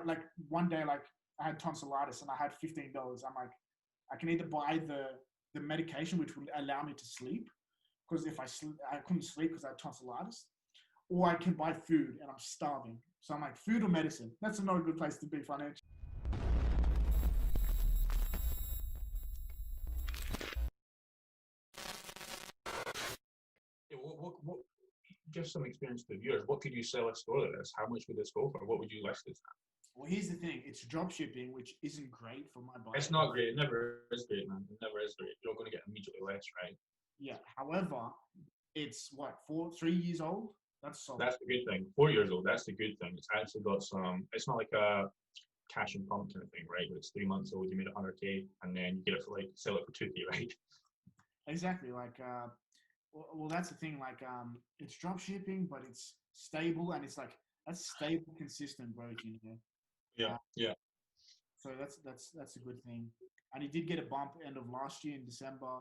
like one day, like I had tonsillitis and I had $15. I'm like, I can either buy the medication, which would allow me to sleep, because if I couldn't sleep because I had tonsillitis, or I can buy food and I'm starving. So I'm like, food or medicine? That's not a good place to be financially. Yeah, what give some experience to the viewers. What could you sell a store like this? How much would this go for? What would you list this at? Well, here's the thing. It's drop shipping, which isn't great for my buyers. It's not great. It never is great, man. It never is great. You're going to get immediately less, right? Yeah. However, it's what, 3 years old? That's solid. That's the good thing. 4 years old. That's the good thing. It's actually got some. It's not like a cash and pump kind of thing, right? Where it's 3 months old, you made 100K, and then you get it for like sell it for 2K, right? Exactly. Like, well, that's the thing. Like, it's drop shipping, but it's stable, and it's like that's stable, consistent growth, you know. Yeah, yeah. So that's a good thing. And he did get a bump end of last year in December.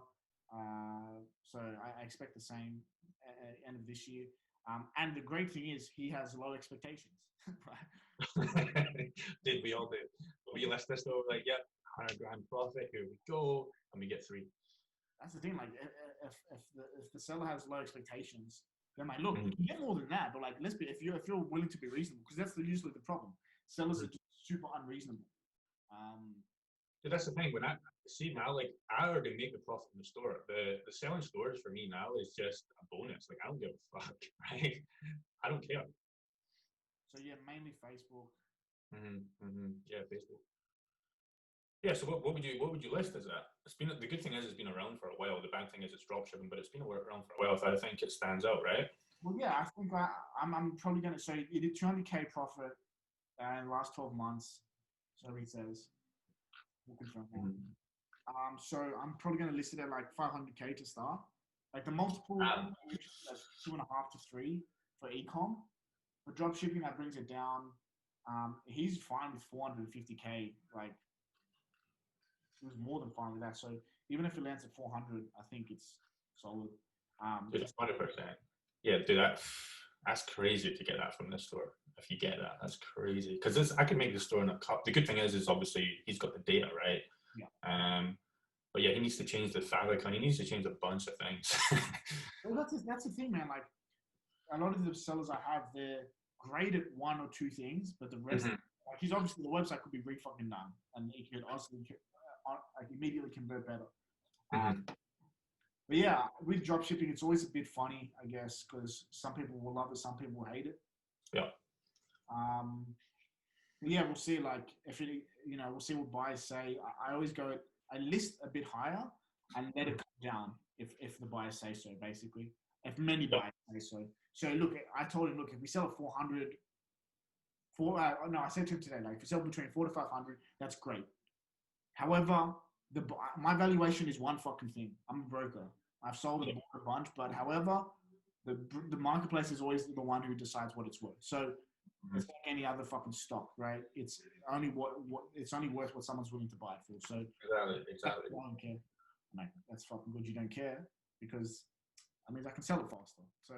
So I expect the same end of this year. And the great thing is he has low expectations. Did we all do? We list this though, like, yeah, 100 grand profit, here we go, and we get 3. That's the thing. Like, if the seller has low expectations, they're like, look, you can get more than that, but like, if you're willing to be reasonable, because that's usually the problem. Sellers are just super unreasonable. So that's the thing. When I see now, like, I already make the profit in the store. The selling stores for me now is just a bonus. Like, I don't give a fuck, right? I don't care. So yeah, mainly Facebook. Yeah, Facebook. Yeah. So what would you list as that? It's been, the good thing is it's been around for a while. The bad thing is it's drop shipping, but it's been around for a while. So I think it stands out, right? Well, yeah, I think I'm probably going to say you did 200K profit in the last 12 months. So he says. We'll confirm that. So I'm probably going to list it at like 500K to start. Like the multiple, like 2.5 to 3 for ecom. For drop shipping, that brings it down. He's fine with 450K. Like, he was more than fine with that. So even if it lands at 400, I think it's solid. 100%. Yeah, dude, that's crazy to get that from this store. If you get that, that's crazy. Because I could make the store in a cup. The good thing is obviously he's got the data, right? Yeah. But yeah, he needs to change the fabric, and he needs to change a bunch of things. Well, that's the thing, man. Like, a lot of the sellers I have, they're great at 1 or 2 things, but the rest, like, he's obviously, the website could be fucking done, and he could honestly, like, immediately convert better. But yeah, with drop shipping, it's always a bit funny, I guess, because some people will love it, some people will hate it. Yeah. But yeah, we'll see. Like, if it, we'll see what buyers say. I always I list a bit higher and let it come down if the buyers say so. Basically, if many buyers say so. So look, I told him, look, if we sell at 400, I said to him today, like, if we sell between 400 to 500, that's great. However, my valuation is one fucking thing. I'm a broker. I've sold a bunch, but however, the marketplace is always the one who decides what it's worth. So it's like any other fucking stock, right? It's only it's only worth what someone's willing to buy it for. So exactly. I don't care. Mate, that's fucking good. You don't care because I mean I can sell it faster. So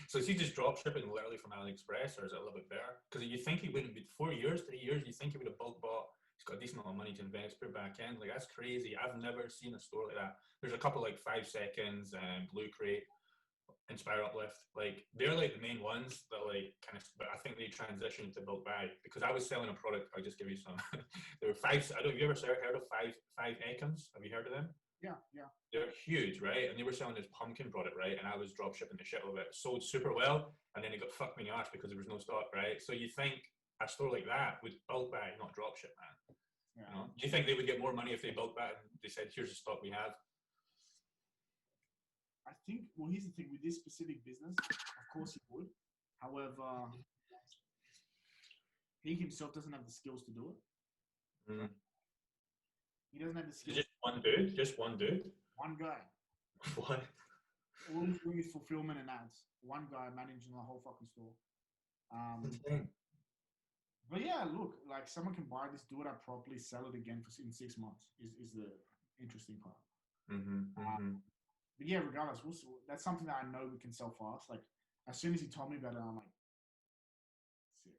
so is he just drop shipping literally from AliExpress, or is it a little bit better? Because you think he wouldn't be 4 years, 3 years, you think he would have bulk bought. He's got a decent amount of money to invest per back end. Like, that's crazy. I've never seen a store like that. There's a couple like 5 Seconds and Blue Crate, Inspire Uplift. Like, they're like the main ones that like kind of, but I think they transitioned to bulk buy because I was selling a product. I'll just give you some. There were 5. I don't know if you ever heard of 5 Ecommerce? Have you heard of them? Yeah. They're huge, right? And they were selling this pumpkin product, right? And I was drop shipping the shit of it. Sold super well, and then it got fucked in the arse because there was no stock, right? So you think a store like that would bulk buy, not drop ship, man. Yeah. You know? Do you think they would get more money if they bulk buy and they said, "Here's the stock we have"? I think. Well, here's the thing with this specific business. Of course, he would. However, he himself doesn't have the skills to do it. Right? He doesn't have the skills. Just one dude. One guy. What? All he's doing is fulfillment and ads. One guy managing the whole fucking store. But yeah, look, like, someone can buy this, do it up properly, sell it again in 6 months. Is the interesting part. But yeah, regardless, that's something that I know we can sell fast. Like, as soon as he told me about it, I'm like, sick.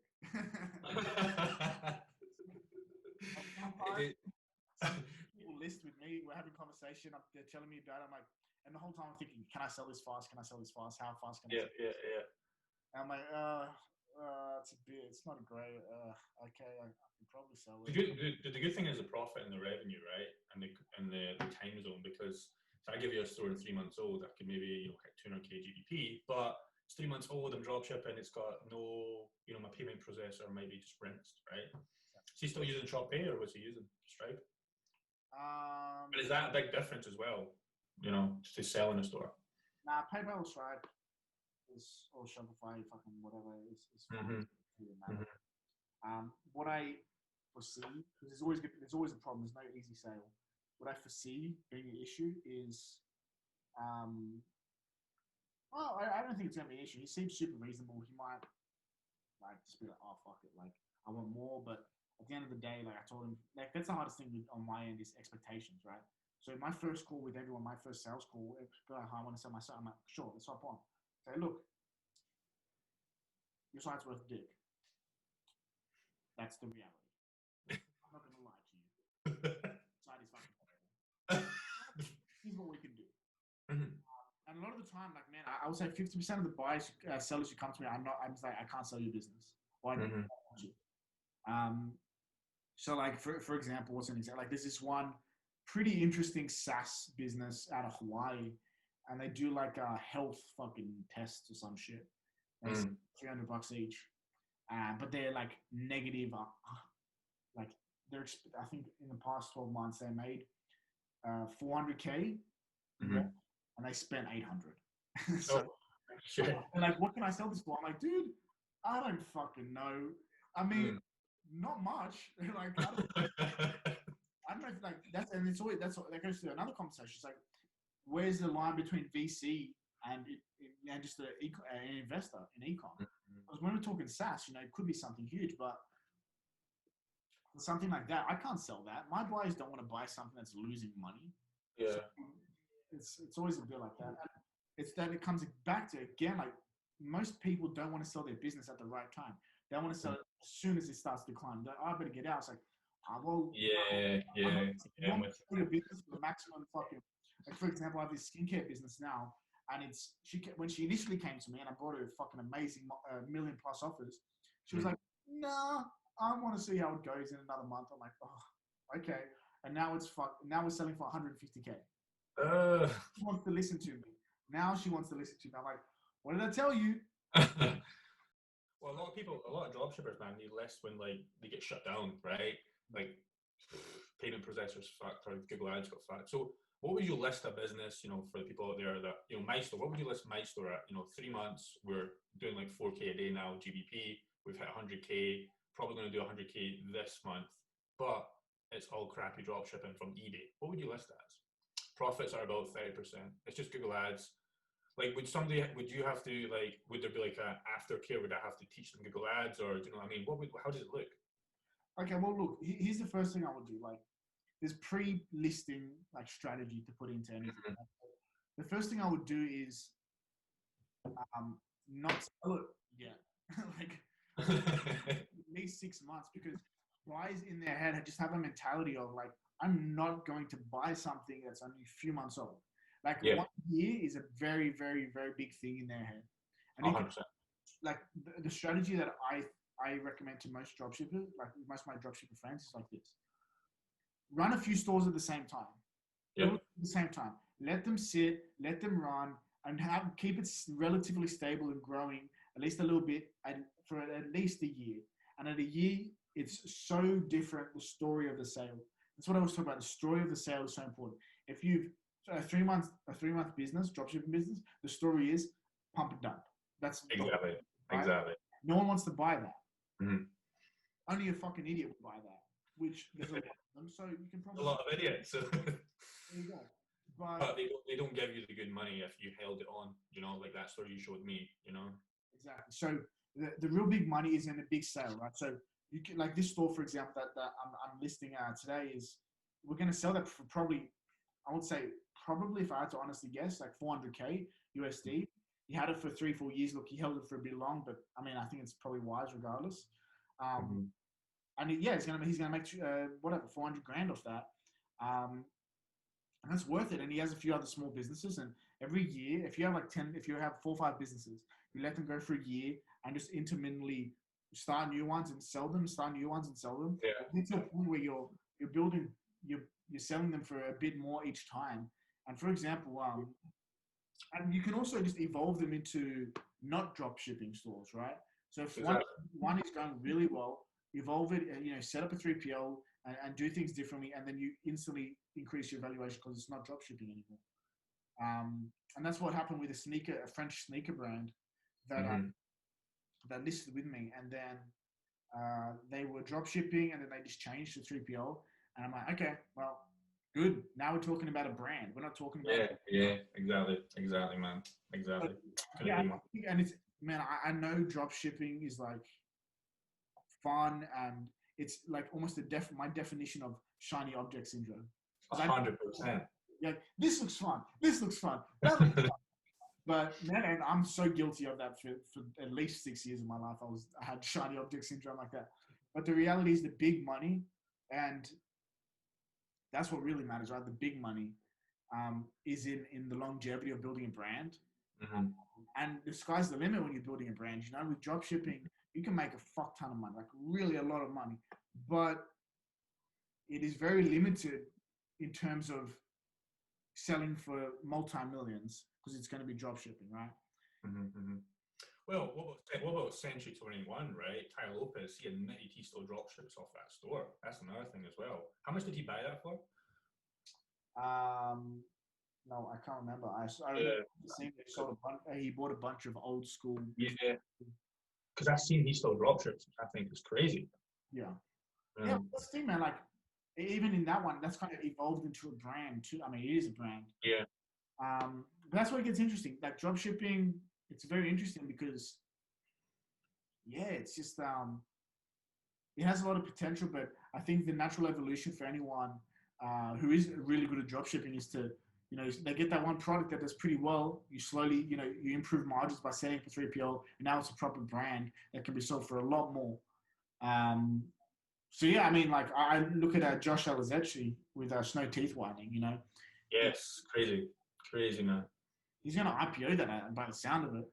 some people list with me. We're having conversation. They're telling me about it. I'm like, and the whole time I'm thinking, can I sell this fast? Can I sell this fast? How fast can I? Yeah. And I'm like, it's not great. Okay, I can probably sell it. The good thing is the profit and the revenue, right? And the time zone, because if I give you a store in 3 months old, I could maybe hit 200k GDP, but it's 3 months old, I'm drop shipping, it's got no, my payment processor might be just rinsed, right? Is he still using ShopPay or was he using Stripe? But is that a big difference as well, to sell in a store? Nah, PayPal or Stripe or Shopify, fucking whatever, is fine. What I foresee, because there's always a problem, there's no easy sale. What I foresee being an issue is, I don't think it's going to be an issue. He seems super reasonable. He might just be like, oh, fuck it. Like, I want more. But at the end of the day, like I told him, like, that's the hardest thing on my end is expectations, right? So my first call with everyone, my first sales call, I want to sell my site. I'm like, sure, let's hop on. Say, look, your site's worth a dick. That's the reality. I'm not going to lie to you. Site is fucking terrible. Here's what we can do. And a lot of the time, like, man, I would say 50% of the buyers, sellers who come to me, I'm just like, I can't sell your business. Why don't you? So, like, for example, what's an example? Like, there's this one pretty interesting SaaS business out of Hawaii, and they do like health fucking tests or some shit. It's $300 each, but they're like negative. Like, I think in the past 12 months they made 400k. And they spent 800. So, and like, what can I sell this for? I'm like, dude, I don't fucking know. I mean, not much. Like, I don't know if like that's, and it's always that goes to another conversation. It's like, where's the line between VC and just an investor in ecom? Because when we're talking SaaS, it could be something huge, but something like that, I can't sell that. My buyers don't want to buy something that's losing money. Yeah. So, it's always a bit like that. It's that it comes back to, again, like, most people don't want to sell their business at the right time. They want to sell it as soon as it starts to decline. They're like, I better get out. It's like, well, you want to sell your business for the maximum fucking, like, for example, I have this skincare business now, and when she initially came to me and I brought her fucking amazing $1 million+ offers, she was like, nah, I want to see how it goes in another month. I'm like, oh, okay. And now we're selling for 150k. She wants to listen to me. Now she wants to listen to me. I'm like, what did I tell you? Well, a lot of dropshippers, man, they list when like they get shut down, right? Like payment processors fucked, or Google Ads got fucked. So what would you list a business, for the people out there that, my store, what would you list my store at? 3 months, we're doing like 4k a day now, GBP, we've hit 100k, probably going to do 100k this month, but it's all crappy dropshipping from eBay. What would you list as? Profits are about 30%. It's just Google Ads. Like, would you have to, like, would there be like a aftercare? Would I have to teach them Google Ads, or do you know what I mean? How does it look? Okay, well, look, here's the first thing I would do. Like, there's pre-listing like strategy to put into anything. The first thing I would do is not sell it yet. Like, at least 6 months, because guys in their head just have a mentality of like, I'm not going to buy something that's only a few months old. Like 1 year is a very, very, very big thing in their head. And 100%. Like the strategy that I recommend to most dropshippers, like most of my dropshipper friends, is like this: run a few stores at the same time. At the same time, let them sit, let them run, and keep it relatively stable and growing at least a little bit for at least a year. And at a year, it's so different. The story of the sale. That's what I was talking about. The story of the sale is so important. If you've a 3 month business, dropshipping business, the story is pump and dump. That's exactly. Right? Exactly. No one wants to buy that. Only a fucking idiot would buy that. Which there's a lot of them, so you can probably a lot of idiots. There you go. But they don't give you the good money if you held it on. Like that story you showed me. Exactly. So the real big money is in a big sale, right? So you can, like this store, for example, that I'm listing today, is we're going to sell that for probably, I would say, if I had to honestly guess, like 400k USD. He had it for 3-4 years. Look, he held it for a bit long, but I mean, I think it's probably wise regardless. and he's gonna make whatever 400 grand off that, and that's worth it. And he has a few other small businesses, and every year, if you have if you have 4 or 5 businesses, you let them go for a year and just intermittently start new ones and sell them, start new ones and sell them. Yeah. It's a point where you're building, you're selling them for a bit more each time. And for example, and you can also just evolve them into not drop shipping stores, right? So if one is going really well, evolve it, set up a 3PL and do things differently, and then you instantly increase your valuation because it's not drop shipping anymore. And that's what happened with a French sneaker brand that that listed with me, and then they were drop shipping, and then they just changed to 3PL, and I'm like, okay, well, good. Now we're talking about a brand. We're not talking about exactly, man, exactly. And it's, man, I know drop shipping is like fun, and it's like almost my definition of shiny object syndrome. 100%. Yeah, this looks fun. This looks fun. That looks fun. But man, and I'm so guilty of that for at least 6 years of my life. I had shiny object syndrome like that. But the reality is the big money, and that's what really matters, right? The big money is in the longevity of building a brand. And the sky's the limit when you're building a brand. With drop shipping, you can make a fuck ton of money, like really a lot of money. But it is very limited in terms of selling for multi-millions, because it's going to be drop shipping, right? Well, what about Century 21, right? Ty Lopez, he admitted he still drop ships off that store. That's another thing as well. How much did he buy that for? No, I can't remember. I remember seeing he bought a bunch of old school. Yeah. Because I've seen he still drop ships, which I think is crazy. Yeah. That's the thing, man. Like, even in that one, that's kind of evolved into a brand too. I mean, it is a brand. Yeah. But that's where it gets interesting. Like drop shipping, it's very interesting because, it's just it has a lot of potential. But I think the natural evolution for anyone who is really good at drop shipping is to, they get that one product that does pretty well. You slowly, you improve margins by setting up a 3PL, and now it's a proper brand that can be sold for a lot more. So yeah, I mean, like I look at Josh Alizecki with Snow Teeth Whitening, Yes, crazy, man. He's going to IPO that by the sound of it,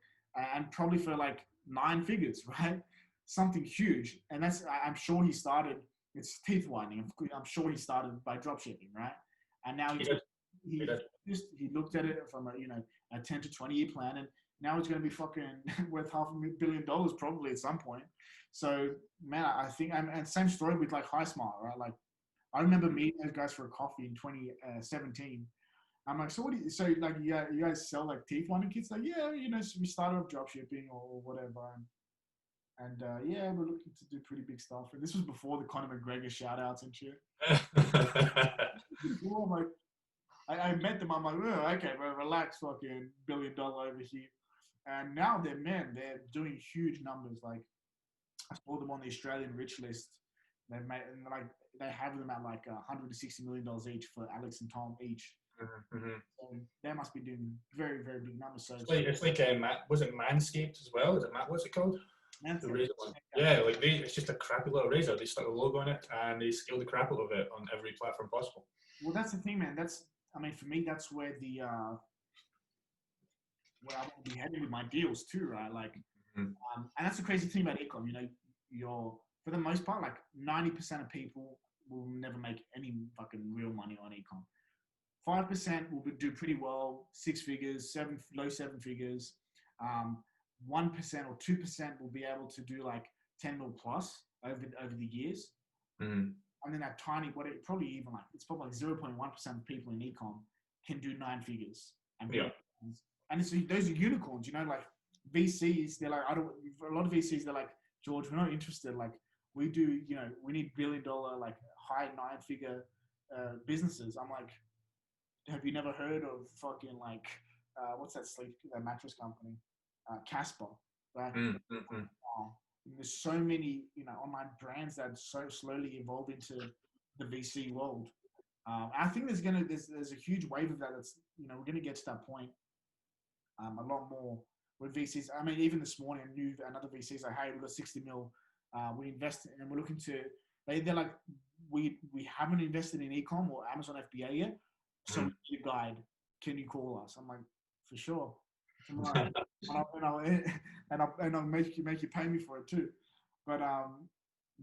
and probably for like 9 figures, right? Something huge. And that's, I'm sure he started, it's teeth whitening. I'm sure he started by drop shipping, right? And now he looked at it from a 10 to 20 year plan, and now it's going to be fucking worth $500 million probably at some point. So man, I think, and same story with like High Smile, right? Like I remember meeting those guys for a coffee in 2017. I'm like, so what do you, so like, you guys sell like teeth whitening kits? Like, yeah, so we started off drop shipping or whatever. And we're looking to do pretty big stuff. And this was before the Conor McGregor shout outs and shit. I'm like, I met them. I'm like, oh, okay, bro, relax, fucking $1 billion over here. And now they're doing huge numbers. Like I saw them on the Australian Rich List. They have them at like $160 million each for Alex and Tom each. So they must be doing very, very big numbers. So it's like was it Manscaped as well? Is it what's it called? The razor one. Yeah, like it's just a crappy little razor. They stuck a logo on it and they scaled the crap out of it on every platform possible. Well, that's the thing, man. For me, that's where where I want to be heading with my deals too, right? Like, and that's the crazy thing about ecom. You're for the most part, like 90% of people will never make any fucking real money on ecom. 5% will do pretty well, 6 figures, low 7 figures. 1% or 2% will be able to do like 10 mil plus over the years. And then that tiny, it's probably like 0.1% of people in ecom can do 9 figures. And it's those are unicorns, like VCs. They're like, for a lot of VCs, they're like, George, we're not interested. Like we do, we need $1 billion, like high 9-figure businesses. I'm like, have you never heard of fucking like, what's that mattress company? Casper, right? There's so many, online brands that so slowly evolve into the VC world. I think there's a huge wave of that. That's, we're going to get to that point a lot more with VCs. I mean, even this morning, I knew another VC is like, hey, we've got 60 mil. We invest and we're looking to They're like, we haven't invested in ecom or Amazon FBA yet, so we need a guide. Can you call us? I'm like, for sure, tomorrow, and I'll make you pay me for it too. But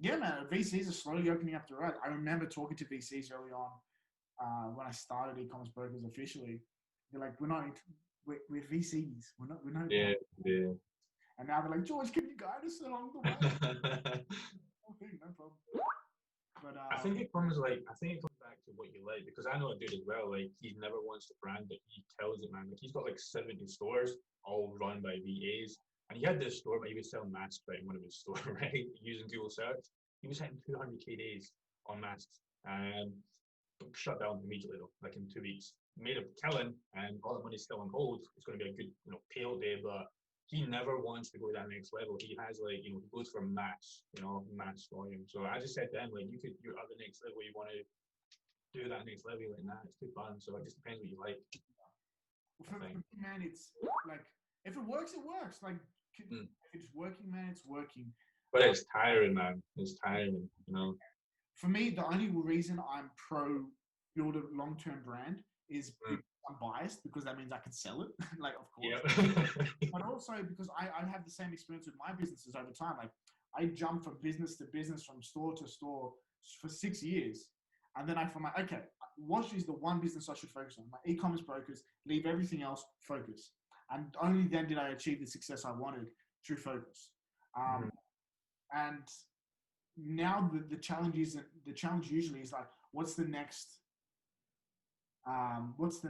yeah, man, VCs are slowly opening up the road. I remember talking to VCs early on when I started Ecommerce Brokers officially. They're like, we're VCs. We're not. Yeah. And now they're like, George, can you guide us along the way? Okay, no problem. But I think it comes back to what you like, because I know a dude as well. Like, he never wants to brand it. He tells it, man. Like, he's got like 70 stores, all run by VAs. And he had this store, but he was selling masks right in one of his stores, right? Using Google search. He was hitting 200K days on masks. And shut down immediately though, like in 2 weeks. Made a killing, and all the money's still on hold. It's going to be a good, payout day, but he never wants to go to that next level. He has he goes for mass volume. So I just said to him, like, you're at the next level, you want to do that next level, like, nah, it's too fun. So it just depends what you like. For me, man, it's like, if it works, it works. Like, if it's working, man, it's working. But it's tiring, man. It's tiring, For me, the only reason I'm pro build a long-term brand is because I'm biased, because that means I can sell it. Like, of course. Yeah. But also because I have the same experience with my businesses over time. Like, I jumped from business to business, from store to store for 6 years. And then I'm like, okay, what is the one business I should focus on? My e-commerce brokers, leave everything else, focus. And only then did I achieve the success I wanted through focus. And now the challenge usually is like, what's the next hustle? What's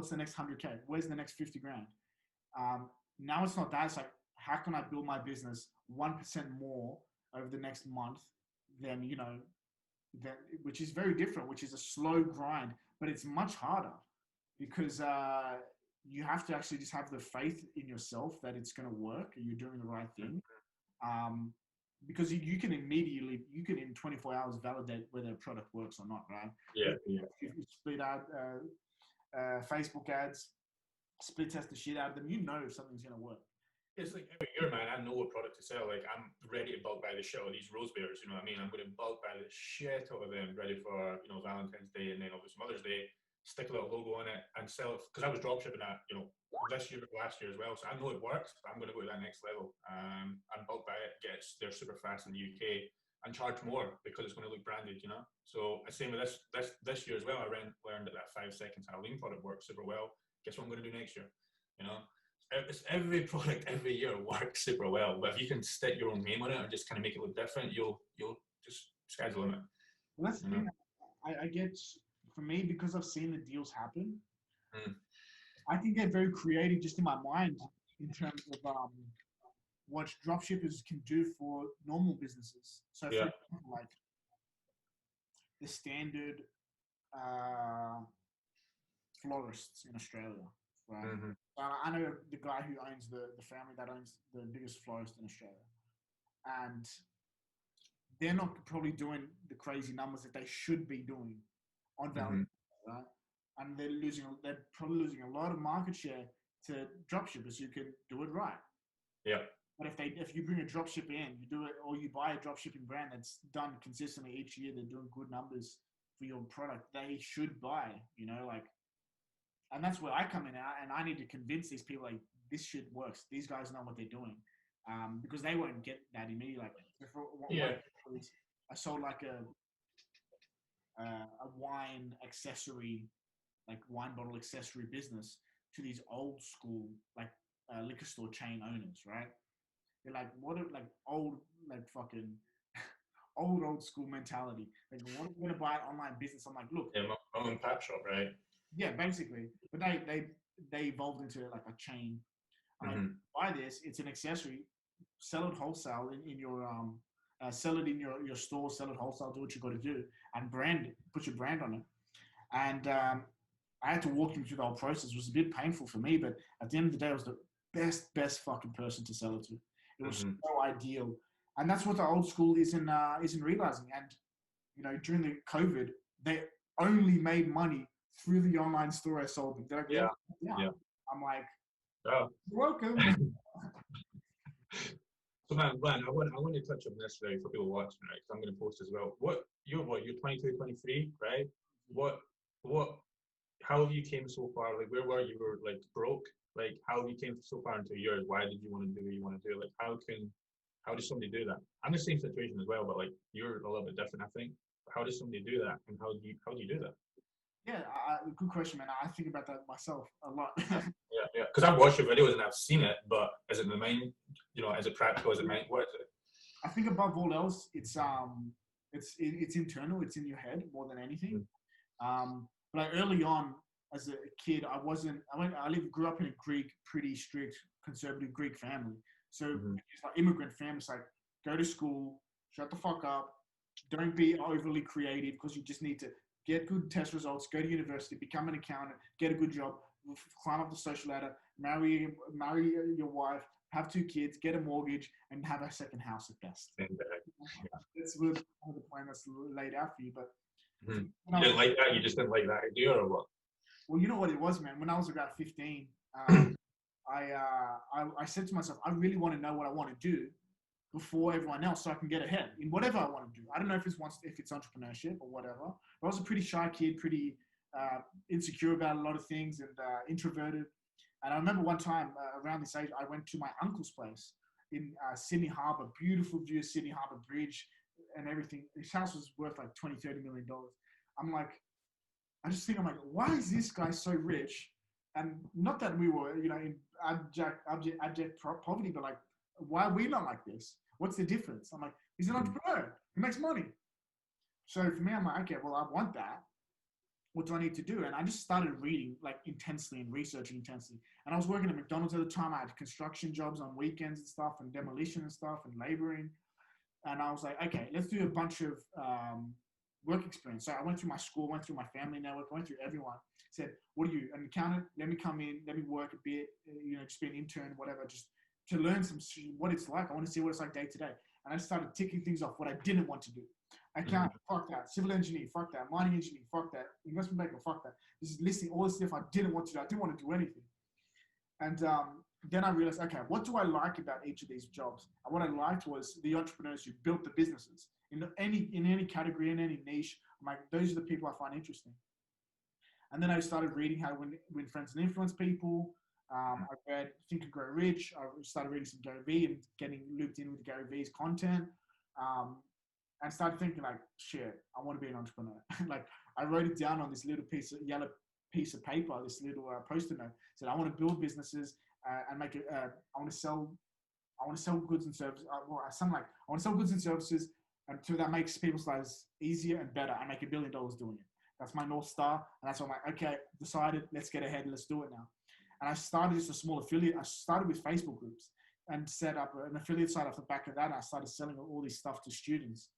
the next 100K? Where's the next 50 grand? Now it's not that. It's like, how can I build my business 1% more over the next month than, which is very different, which is a slow grind, but it's much harder because you have to actually just have the faith in yourself that it's going to work and you're doing the right thing. Because you can in 24 hours validate whether a product works or not, right? Yeah. If you split out Facebook ads, split test the shit out of them, if something's going to work. It's like every year, man, I know what product to sell. Like, I'm ready to bulk buy the shit out of these rose bears, you know what I mean? I'm going to bulk buy the shit out of them, ready for, Valentine's Day, and then obviously Mother's Day, stick a little logo on it and sell it. Because I was dropshipping that, this year, last year as well. So I know it works, but I'm going to go to that next level. And bulk buy it, they're super fast in the UK, and charge more because it's going to look branded, So the same with this year as well. I learned that 5 seconds Halloween product works super well. Guess what I'm going to do next year, It's every product every year works super well, but if you can stick your own name on it or just kind of make it look different, you'll just, sky's the limit. Well, that's the thing. I get, for me, because I've seen the deals happen, I can get very creative just in my mind in terms of what dropshippers can do for normal businesses. So, for example, like the standard florists in Australia, right? I know the guy who owns the family that owns the biggest florist in Australia, and they're not probably doing the crazy numbers that they should be doing on Valentine's, right? And they're probably losing a lot of market share to dropshippers who can do it right. Yeah. But if you bring a dropship in, you do it, or you buy a dropshipping brand that's done consistently each year, they're doing good numbers for your product, they should buy, and that's where I come in at, and I need to convince these people, like, this shit works. These guys know what they're doing, because they won't get that immediately. Like, I sold like a wine accessory, like wine bottle accessory business to these old school, like liquor store chain owners, right? They're like, fucking old school mentality. Like, what are we going to buy an online business? I'm like, look. Yeah, mom and pop shop, right? Yeah, basically. But they evolved into like a chain. Buy this, it's an accessory, sell it wholesale in your sell it in your store, sell it wholesale, do what you got to do, and brand it, put your brand on it. And I had to walk them through the whole process. It was a bit painful for me, but at the end of the day, I was the best fucking person to sell it to. It was so ideal. And that's what the old school isn't realizing. And, during the COVID, they only made money through the online store I sold them. They're like, yeah. I'm like, oh, you're welcome. So man, I want to touch on this, right, for people watching, right? Because I'm going to post as well. You're 22, 23, right? What how have you came so far? Like, where were you? You were like broke. Like, how have you came so far into yours? Why did you want to do what you want to do? Like, how does somebody do that? I'm in the same situation as well, but like you're a little bit different, I think. How does somebody do that, and how do you do that? Yeah, good question, man. I think about that myself a lot. Yeah. Because I've watched your videos and I've seen it, but is it in the mind? You know, is it practical? Is it mind? What is it? I think above all else, it's internal. It's in your head more than anything. But like early on, as a kid, I grew up in a pretty strict, conservative Greek family. So it's like immigrant family. It's like, go to school, shut the fuck up, don't be overly creative because you just need to get good test results, go to university, become an accountant, get a good job, climb up the social ladder, marry your wife, have 2 kids, get a mortgage, and have a second house at best. That's really the plan that's laid out for you. But you didn't like that? You just didn't like that idea, or what? Well, you know what it was, man. When I was about 15, I said to myself, I really want to know what I want to do before everyone else, so I can get ahead in whatever I want to do. I don't know if it's entrepreneurship or whatever. But I was a pretty shy kid, pretty insecure about a lot of things, and introverted. And I remember one time around this age, I went to my uncle's place in Sydney Harbour, beautiful view of Sydney Harbour Bridge and everything. His house was worth like $20-30 million. I'm like, why is this guy so rich? And not that we were, in abject poverty, but like, why are we not like this? What's the difference? I'm like, he's an entrepreneur. He makes money. So for me, I'm like, okay, well, I want that. What do I need to do? And I just started reading like intensely and researching intensely. And I was working at McDonald's at the time. I had construction jobs on weekends and stuff, and demolition and stuff, and laboring. And I was like, okay, let's do a bunch of work experience. So I went through my school, went through my family network, went through everyone. Said, what are you, an accountant? Let me come in, let me work a bit, just be an intern, whatever, just to learn what it's like. I want to see what it's like day to day. And I started ticking things off, what I didn't want to do. Accountant, fuck that. Civil engineer, fuck that. Mining engineer, fuck that. Investment banker, fuck that. Just listing all the stuff I didn't want to do. I didn't want to do anything. And then I realized, okay, what do I like about each of these jobs? And what I liked was the entrepreneurs who built the businesses in any category, in any niche. I'm like, those are the people I find interesting. And then I started reading how to win friends and influence people. I read Think and Grow Rich. I started reading some Gary Vee and getting looped in with Gary Vee's content. And started thinking like, shit, I want to be an entrepreneur. Like I wrote it down on this little yellow piece of paper, this little post-it note. Said I want to build businesses and make it. I want to sell goods and services. I want to sell goods and services until that makes people's lives easier and better. I make $1 billion doing it. That's my North Star. And that's why I'm like, okay, decided, let's get ahead. Let's do it now. And I started just a small affiliate. I started with Facebook groups and set up an affiliate site off the back of that. And I started selling all this stuff to students.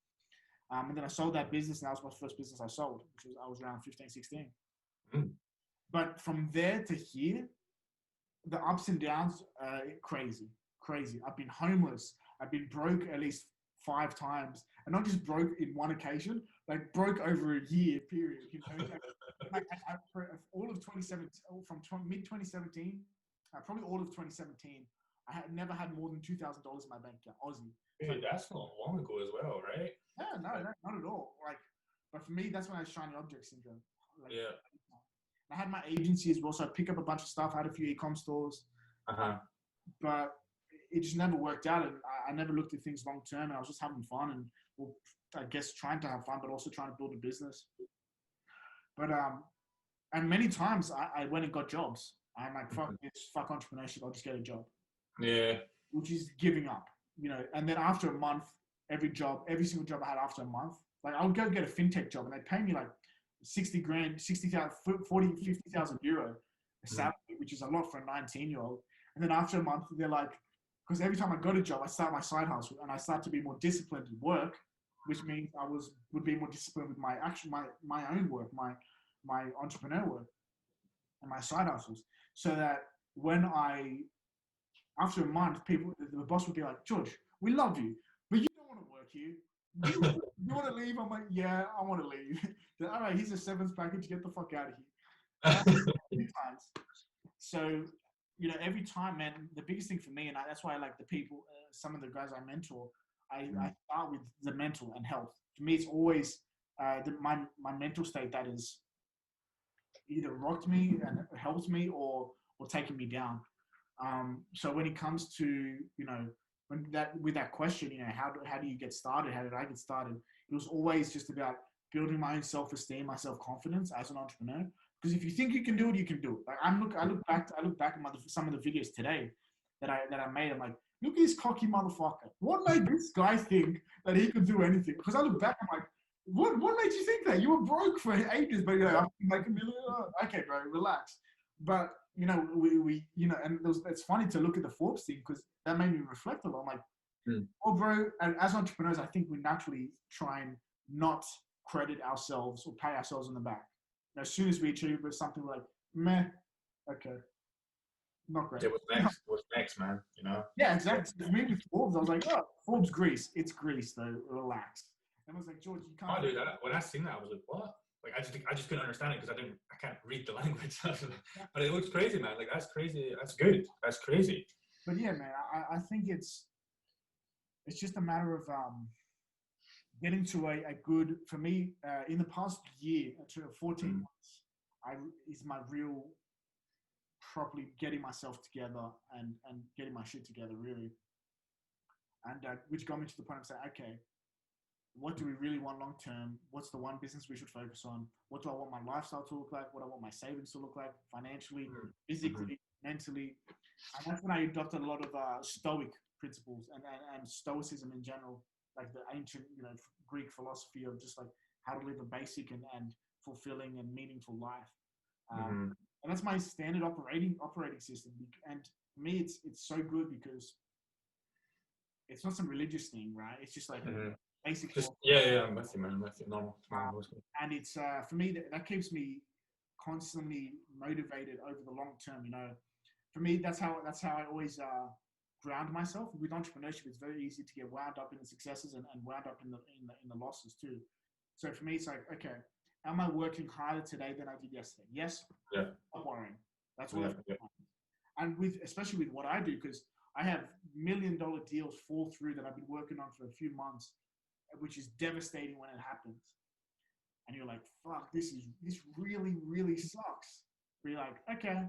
And then I sold that business, and that was my first business I sold, which I was around 15, 16. But from there to here, the ups and downs are crazy. I've been homeless. I've been broke at least 5 times. And not just broke in one occasion, like broke over a year period. Like for all of 2017, from mid-2017, probably all of 2017, I had never had more than $2,000 in my bank account, Aussie. Dude, that's not long ago as well, right? Yeah, no, not at all. Like, but for me, that's when I had shiny object syndrome. Like, yeah. I had my agency as well, so I'd pick up a bunch of stuff. I had a few e-com stores, but it just never worked out, and I never looked at things long term. And I was just having fun, and I guess trying to have fun, but also trying to build a business. But and many times I went and got jobs. I'm like, fuck this, fuck entrepreneurship. I'll just get a job. Yeah. Which is giving up, And then after a month, every single job I had after a month, like I would go get a fintech job, and they'd pay me like 60 grand, 60,000, 40, 50,000 euro a salary, which is a lot for a 19-year-old. And then after a month, they're like, because every time I got a job, I start my side hustle, and I start to be more disciplined in work, which means I would be more disciplined with my own work, my entrepreneur work, and my side hustles, so that when after a month, the boss would be like, George, we love you, but you don't want to work here. You want to leave? I'm like, yeah, I want to leave. Then, all right, here's a severance package. Get the fuck out of here. So, every time, man, the biggest thing for me, and that's why I like the people, some of the guys I mentor, I start with the mental and health. For me, it's always my mental state that is either rocked me and helped me or taken me down. So when it comes to, you know, with that question, you know, how do you get started? How did I get started? It was always just about building my own self-esteem, my self-confidence as an entrepreneur. Because if you think you can do it, you can do it. Like I look back at some of the videos today that I made. I'm like, look at this cocky motherfucker. What made this guy think that he could do anything? Because I look back, I'm like, what made you think that? You were broke for ages, but you're like, I'm like $1 million. Okay, bro, relax. But you know, we you know, and it's funny to look at the Forbes thing because that made me reflect a lot. I'm like, oh, bro, and as entrepreneurs, I think we naturally try and not credit ourselves or pat ourselves on the back. As soon as we achieve something, like, meh, okay, not great. Yeah, what's next, man? You know? Yeah, exactly. For me with Forbes, I was like, oh, Forbes Greece. It's Greece, though. Relax. And I was like, George, you can't. Oh, dude, when I seen that, I was like, what? Like, I just couldn't understand it because I can't read the language. But it looks crazy, man. Like, that's crazy. That's good. That's crazy. But yeah, man, I think it's just a matter of getting to a good, for me, in the past year to 14 months, is my real properly getting myself together and getting my shit together, really. And which got me to the point of saying, okay, what do we really want long term? What's the one business we should focus on? What do I want my lifestyle to look like? What do I want my savings to look like financially, physically, mentally? And that's when I adopted a lot of Stoic principles and Stoicism in general, like the ancient, you know, Greek philosophy of just like how to live a basic and fulfilling and meaningful life. And that's my standard operating system. And for me, it's so good because it's not some religious thing, right? It's just like basic. Just, yeah, I'm with you, man. I'm with you. Normal. And it's for me that keeps me constantly motivated over the long term. You know, for me, that's how I always ground myself. With entrepreneurship, it's very easy to get wound up in the successes and wound up in the losses too. So for me, it's like, okay, am I working harder today than I did yesterday? Yes. Yeah. Not worrying. That's what. Yeah. And especially with what I do, because I have $1 million deals fall through that I've been working on for a few months, which is devastating when it happens. And you're like, fuck, this really, really sucks. But you're like, okay,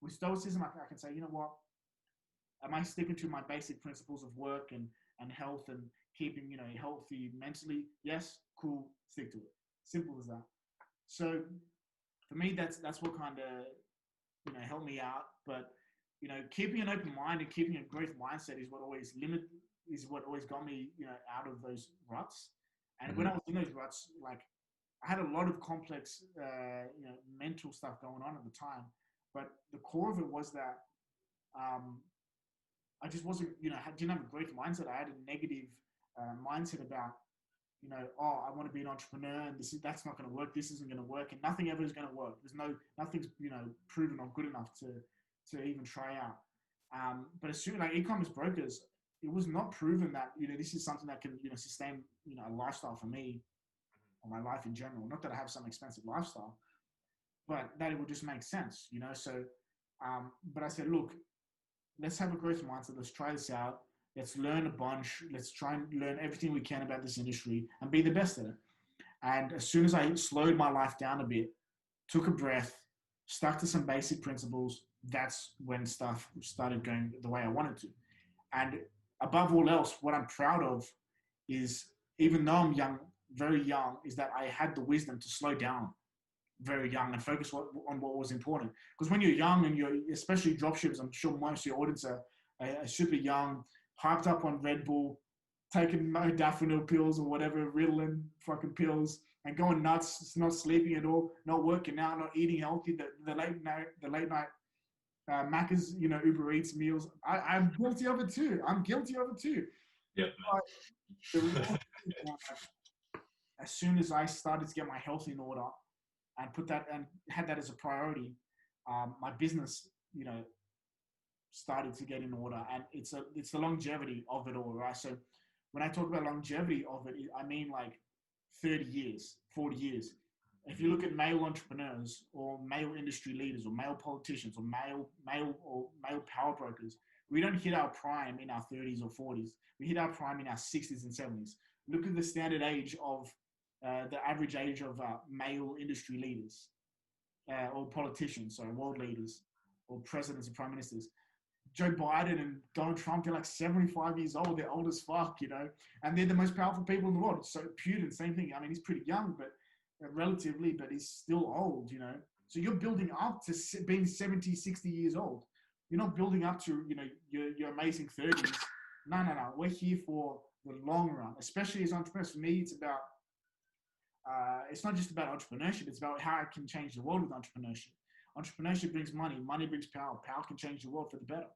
with Stoicism, I can say, you know what? Am I sticking to my basic principles of work and health and keeping, you know, healthy mentally? Yes, cool, stick to it. Simple as that. So for me, that's what kind of, you know, helped me out. But, you know, keeping an open mind and keeping a growth mindset is what always got me, you know, out of those ruts. And when I was in those ruts, like I had a lot of complex, you know, mental stuff going on at the time. But the core of it was that I just wasn't, you know, didn't have a growth mindset. I had a negative mindset about, you know, oh, I want to be an entrepreneur and that's not going to work. This isn't going to work, and nothing ever is going to work. Nothing's, you know, proven or good enough to even try out. But as soon like Ecommerce Brokers, it was not proven that, you know, this is something that can, you know, sustain, you know, a lifestyle for me or my life in general. Not that I have some expensive lifestyle, but that it would just make sense, you know. So, but I said, look, let's have a growth mindset. Let's try this out. Let's learn a bunch. Let's try and learn everything we can about this industry and be the best at it. And as soon as I slowed my life down a bit, took a breath, stuck to some basic principles, that's when stuff started going the way I wanted to. And above all else, what I'm proud of is, even though I'm young, very young, is that I had the wisdom to slow down very young and focus on what was important. Because when you're young and you're, especially dropshippers, I'm sure most of your audience are super young, hyped up on Red Bull, taking modafinil pills or whatever, Ritalin fucking pills, and going nuts, not sleeping at all, not working out, not eating healthy, the late night Macca's, you know, Uber Eats meals. I'm guilty of it too. Yeah. As soon as I started to get my health in order and put that and had that as a priority, my business, you know, started to get in order. And it's the longevity of it all, right? So when I talk about longevity of it, I mean like 30 years, 40 years. If you look at male entrepreneurs or male industry leaders or male politicians or male power brokers, We don't hit our prime in our 30s or 40s. We hit our prime in our 60s and 70s. Look at the standard age of the average age of male industry leaders or politicians, so world leaders or presidents and prime ministers. Joe Biden and Donald Trump, they're like 75 years old. They're old as fuck, you know, and they're the most powerful people in the world. So Putin, same thing. I mean, he's pretty young, but relatively, but he's still old, you know. So you're building up to being 70, 60 years old. You're not building up to, you know, your amazing 30s. No. We're here for the long run, especially as entrepreneurs. For me, it's about, it's not just about entrepreneurship. It's about how I can change the world with entrepreneurship. Entrepreneurship brings money. Money brings power. Power can change the world for the better.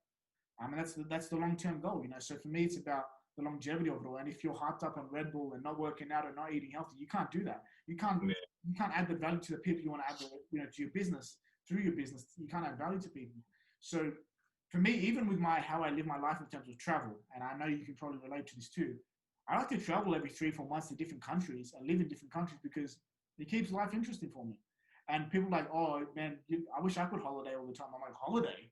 I mean, that's the long-term goal, you know. So for me, it's about the longevity of it all. And if you're hyped up on Red Bull and not working out and not eating healthy, you can't do that. You can't add the value to the people you want to add, you know, to your business through your business. You can't add value to people. So for me, even with how I live my life in terms of travel, and I know you can probably relate to this too, I like to travel every 3-4 months to different countries and live in different countries because it keeps life interesting for me. And people are like, oh man, I wish I could holiday all the time. I'm like, holiday?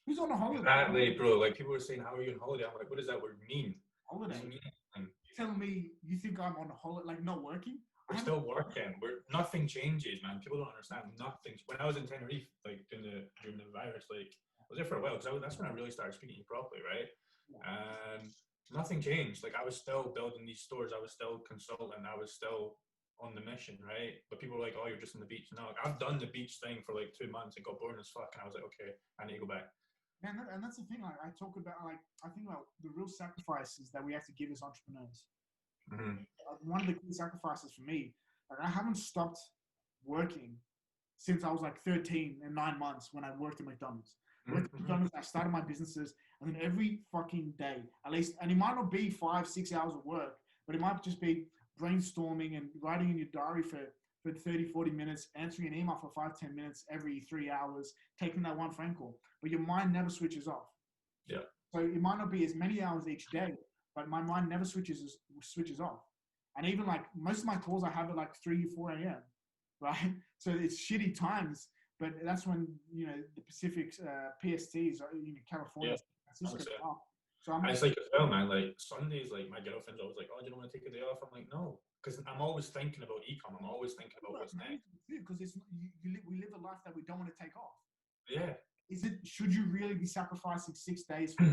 Who's on a holiday? Exactly, bro. Like people were saying, how are you on holiday? I'm like, what does that word mean? Holiday? You're telling me you think I'm on a holiday, like not working? We're still working. Nothing changes, man. People don't understand. Nothing. When I was in Tenerife, like during the virus, like I was there for a while because that's when I really started speaking properly, right? Yeah. And nothing changed. Like I was still building these stores. I was still consulting. I was still on the mission, right? But people were like, oh, you're just on the beach. No, like, I've done the beach thing for like 2 months and got bored as fuck. And I was like, okay, I need to go back. Man, and that's the thing. Like, I talk about, like, I think about the real sacrifices that we have to give as entrepreneurs. Mm-hmm. One of the key sacrifices for me, like, I haven't stopped working since I was like 13 and 9 months when I worked at McDonald's. I started my businesses, and then every fucking day, at least, and it might not be 5-6 hours of work, but it might just be brainstorming and writing in your diary for 30-40 minutes, answering an email for 5-10 minutes every 3 hours, taking that one phone call. But your mind never switches off. Yeah. So it might not be as many hours each day, but my mind never switches off. And even like most of my calls I have at like 3-4 a.m. right? So it's shitty times, but that's when, you know, the Pacific PSTs, you know, California, San Francisco. So it's like as well, man, like Sundays, like my girlfriend's always like, oh, do you don't want to take a day off? I'm like, no, because I'm always thinking about ecom. I'm always thinking about what's next. Because we live a life that we don't want to take off. Yeah. Should you really be sacrificing 6 days for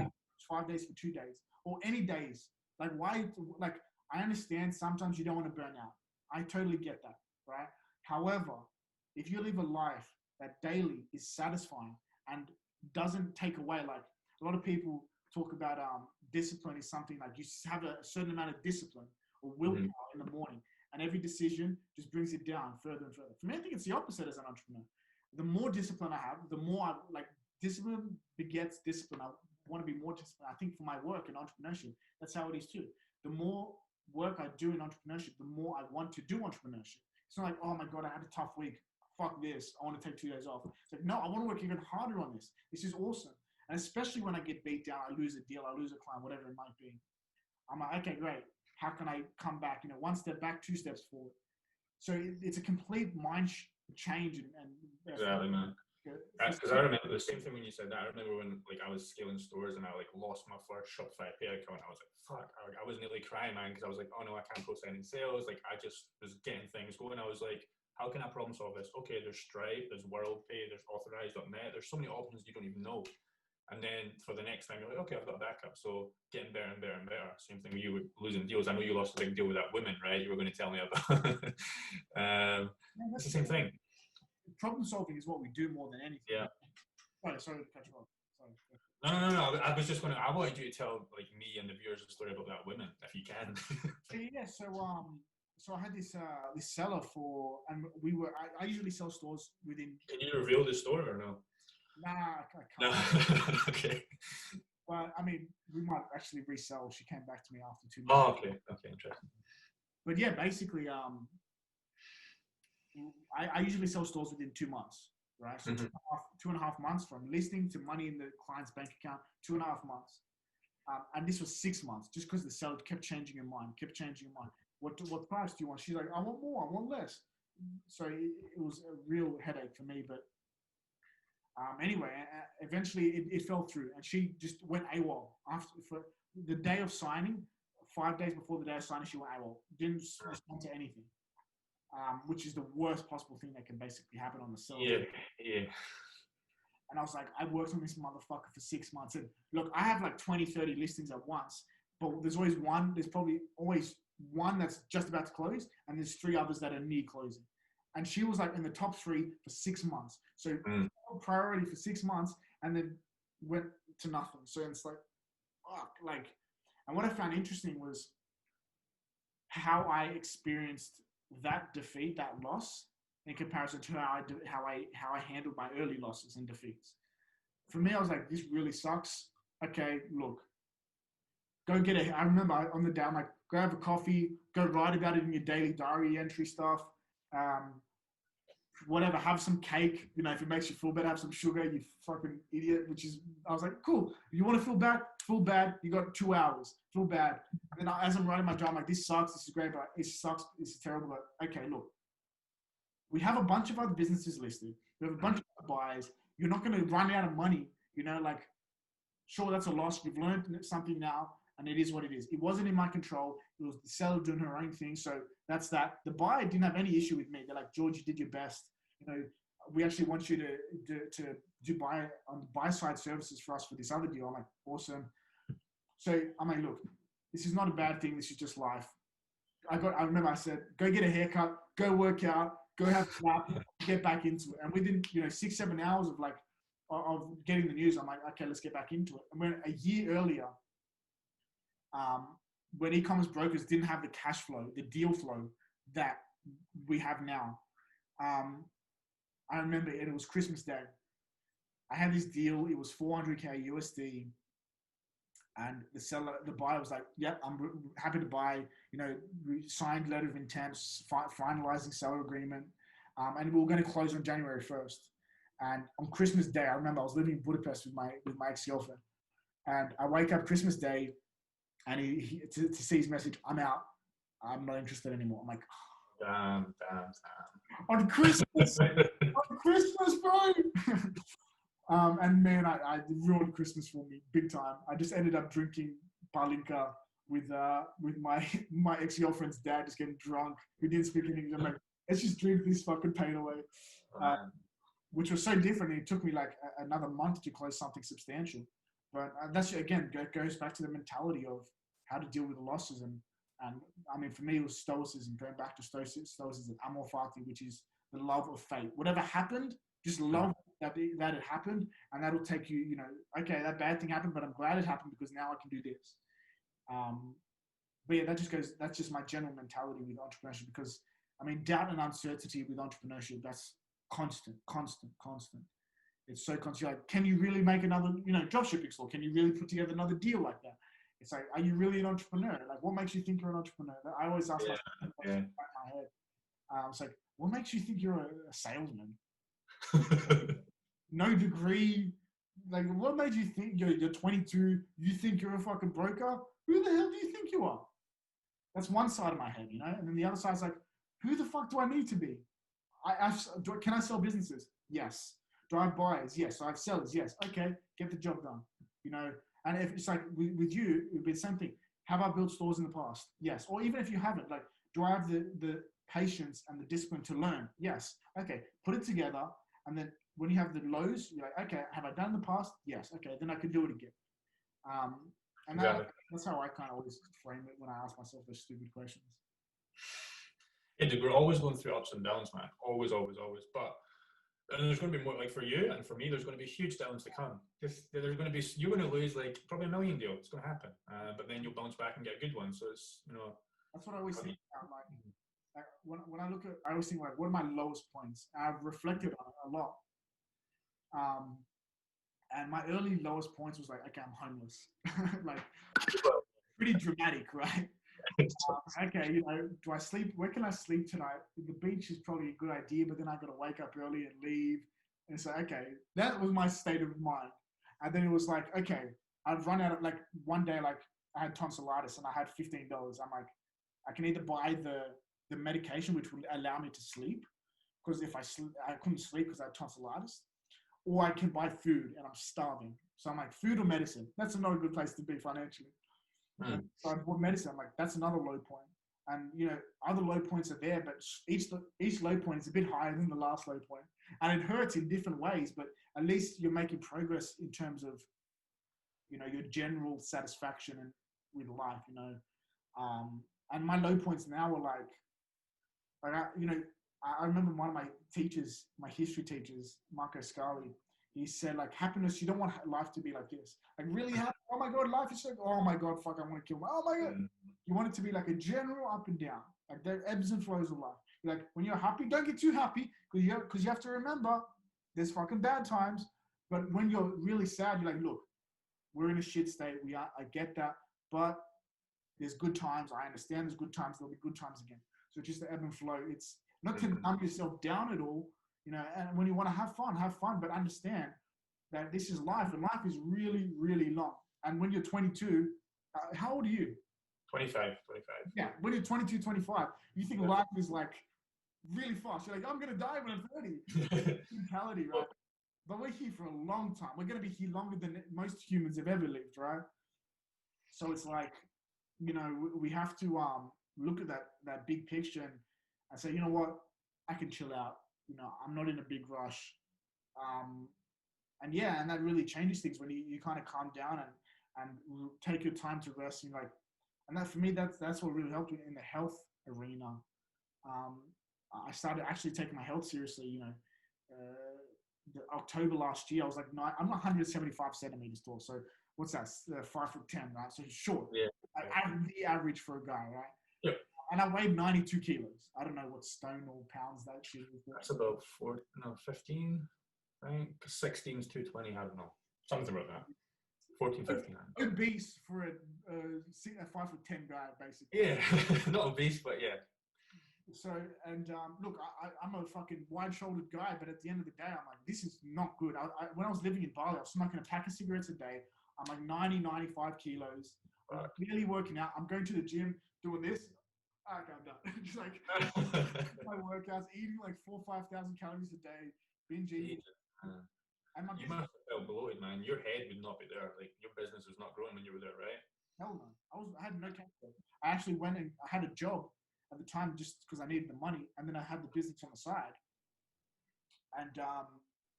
5 days for 2 days, or any days? Like why? Like I understand sometimes you don't want to burn out. I totally get that, right? However, if you live a life that daily is satisfying and doesn't take away, like a lot of people talk about discipline is something like you have a certain amount of discipline or willpower in the morning, and every decision just brings it down further and further. For me, I think it's the opposite as an entrepreneur. The more discipline I have, the more discipline begets discipline. I want to be more disciplined. I think for my work in entrepreneurship, that's how it is too. The more work I do in entrepreneurship, the more I want to do entrepreneurship. It's not like, oh my God, I had a tough week. Fuck this. I want to take 2 days off. It's like, no, I want to work even harder on this. This is awesome. And especially when I get beat down, I lose a deal, I lose a client, whatever it might be. I'm like, okay, great. How can I come back? You know, 1 step back, 2 steps forward. So it's a complete mind change. Exactly, man. Because I remember the same thing when you said that. I remember when like I was scaling stores and I like lost my first Shopify pay account. I was like, fuck. I was nearly crying, man, because I was like, oh no, I can't process any sales. Like I just was getting things going. I was like, how can I problem solve this? Okay, there's Stripe, there's WorldPay, there's Authorize.net. There's so many options you don't even know. And then for the next time, you're like, okay, I've got a backup. So getting better and better and better. Same thing with you with losing deals. I know you lost a big deal with that woman, right? You were going to tell me about. It's the same thing. Problem solving is what we do more than anything. Yeah. Sorry to cut you off. No. I was just going to. I wanted you to tell like me and the viewers a story about that woman, if you can. Yeah. So I had this seller and I usually sell stores within. Can you reveal the store or no? Nah, I can't. No. Okay. Well, I mean, we might actually resell. She came back to me after 2 months. Oh, okay. Okay, interesting. But yeah, basically, I usually sell stores within 2 months, right? So 2.5 months from listing to money in the client's bank account, 2.5 months. And this was 6 months, just because the seller kept changing her mind. What price do you want? She's like, I want more, I want less. So it was a real headache for me. But Anyway, eventually it fell through, and she just went AWOL for the day of signing. 5 days before the day of signing, she went AWOL. Didn't respond to anything, which is the worst possible thing that can basically happen on the seller. Yeah. And I was like, I worked on this motherfucker for 6 months. And look, I have like 20, 30 listings at once, but there's probably always one that's just about to close, and there's 3 others that are near closing. And she was like in the top 3 for 6 months. So priority for 6 months, and then went to nothing. So it's like, fuck, like, and what I found interesting was how I experienced that defeat, that loss, in comparison to how I handled my early losses and defeats. For me, I was like, this really sucks. Okay, look, go get I remember on the day, I'm like, go have a coffee, go write about it in your daily diary entry stuff. Whatever, have some cake, if it makes you feel better, have some sugar, you fucking idiot, I was like, cool. You want to feel bad? Feel bad. You got 2 hours. Feel bad. And then as I'm writing my job, I'm like, this sucks. This is great, but it sucks. This is terrible. But okay, look, we have a bunch of other businesses listed. We have a bunch of buyers. You're not going to run out of money. Sure, that's a loss. You've learned something now, and it is what it is. It wasn't in my control. It was the seller doing her own thing. So that's that. The buyer didn't have any issue with me. They're like, George, you did your best. We actually want you to do buy side services for us for this other deal. I'm like, awesome. So I'm like, look, this is not a bad thing. This is just life. I remember I said, go get a haircut, go work out, go have a nap, get back into it. And within 6-7 hours of getting the news, I'm like, okay, let's get back into it. And when a year earlier, when Ecommerce Brokers didn't have the cash flow, the deal flow that we have now, I remember it was Christmas Day. I had this deal. It was $400K USD. And the buyer was like, yep, I'm happy to buy, signed letter of intent, finalizing seller agreement. And we were going to close on January 1st. And on Christmas Day, I remember I was living in Budapest with my ex-girlfriend. And I wake up Christmas Day, and he to see his message, I'm out. I'm not interested anymore. I'm like, damn. On Christmas, bro. And man, I ruined Christmas for me big time. I just ended up drinking palinka with my ex-girlfriend's dad, just getting drunk. We didn't speak anything. I'm like, let's just drink this fucking pain away. Which was so different. It took me like another month to close something substantial. But that's, again, goes back to the mentality of how to deal with the losses. And I mean, for me, it was stoicism, going back to stoicism, amor fati, which is the love of fate. Whatever happened, just love that it happened, and that'll take you, okay, that bad thing happened, but I'm glad it happened because now I can do this. But yeah, that's just my general mentality with entrepreneurship, because I mean, doubt and uncertainty with entrepreneurship, that's constant. It's so constant. Like, can you really make another, dropshipping store? Can you really put together another deal like that? It's like, are you really an entrepreneur? Like, what makes you think you're an entrepreneur? I always ask myself that question in my head. It's like, what makes you think you're a salesman? No degree. Like, what made you think you're 22? You think you're a fucking broker? Who the hell do you think you are? That's one side of my head, And then the other side is like, who the fuck do I need to be? Can I sell businesses? Yes. Do I have buyers? Yes. Do I have sellers? Yes. Okay, get the job done. And if it's like with you, it would be the same thing. Have I built stores in the past? Yes. Or even if you haven't, like, do I have the patience and the discipline to learn? Yes. Okay, put it together. And then when you have the lows, you're like, okay, have I done in the past? Yes. Okay, then I can do it again. And that's how I kind of always frame it when I ask myself those stupid questions. Yeah, we're always going through ups and downs, man. Always. But there's going to be more, like for you and for me, there's going to be huge downs to come. You're going to lose like probably $1 million deal. It's going to happen. But then you'll bounce back and get a good one. So it's, That's what I always think about. Like when I look at, I always think like, what are my lowest points? I've reflected on it a lot. And my early lowest points was like, okay, I'm homeless. Like, pretty dramatic, right? Okay, do I sleep? Where can I sleep tonight? The beach is probably a good idea, but then I got to wake up early and leave. And so, okay, that was my state of mind. And then it was like, okay, I'd run out of, like, one day, like, I had tonsillitis and I had $15. I'm like, I can either buy the medication, which would allow me to sleep, because if I couldn't sleep because I had tonsillitis, or I can buy food and I'm starving. So I'm like, food or medicine? That's another good place to be financially. So I bought medicine. I'm like, that's another low point. And other low points are there, but each low point is a bit higher than the last low point, and it hurts in different ways. But at least you're making progress in terms of your general satisfaction and with life. And my low points now are I remember one of my teachers, my history teachers, Marco Scali. He said, like, happiness, you don't want life to be like this. Like, really happy? Oh my God, life is so, oh my God, fuck, I want to kill my, oh my God. You want it to be like a general up and down. Like, there are ebbs and flows of life. Like, when you're happy, don't get too happy, because you have to remember there's fucking bad times. But when you're really sad, you're like, look, we're in a shit state. I get that. But there's good times. I understand there's good times. There'll be good times again. So just the ebb and flow. It's not to dumb yourself down at all. And when you want to have fun, but understand that this is life, and life is really, really long. And when you're 22, how old are you? 25. Yeah, when you're 22, 25, you think life is like really fast. You're like, I'm going to die when I'm 30. Mentality, right? But we're here for a long time. We're going to be here longer than most humans have ever lived, right? So it's like, we have to look at that big picture and say, you know what, I can chill out. I'm not in a big rush. And that really changes things when you kind of calm down and take your time to rest. And and that for me, that's what really helped me in the health arena. I started actually taking my health seriously. The October last year, I was like, no, I'm 175 centimeters tall. So what's that? 5'10", right? So short. Yeah. The average for a guy, right? Yep. And I weighed 92 kilos. I don't know what stone or pounds that shit is. That's about 15, right? 16 is 220, I don't know. Something about that. 14, 15. Obese for a 5'10" guy, basically. Yeah, not obese, but yeah. So, and look, I'm a fucking wide-shouldered guy, but at the end of the day, I'm like, this is not good. When I was living in Bali, I was smoking a pack of cigarettes a day. I'm like 95 kilos. I'm really working out. I'm going to the gym, doing this. Okay, I'm done. Just like my workouts, eating like 4,000 or 5,000 calories a day, binge eating. And you must have felt bloated, man. Your head would not be there. Like, your business was not growing when you were there, right? Hell no. I had no cash flow. I actually went and I had a job at the time just because I needed the money, and then I had the business on the side. And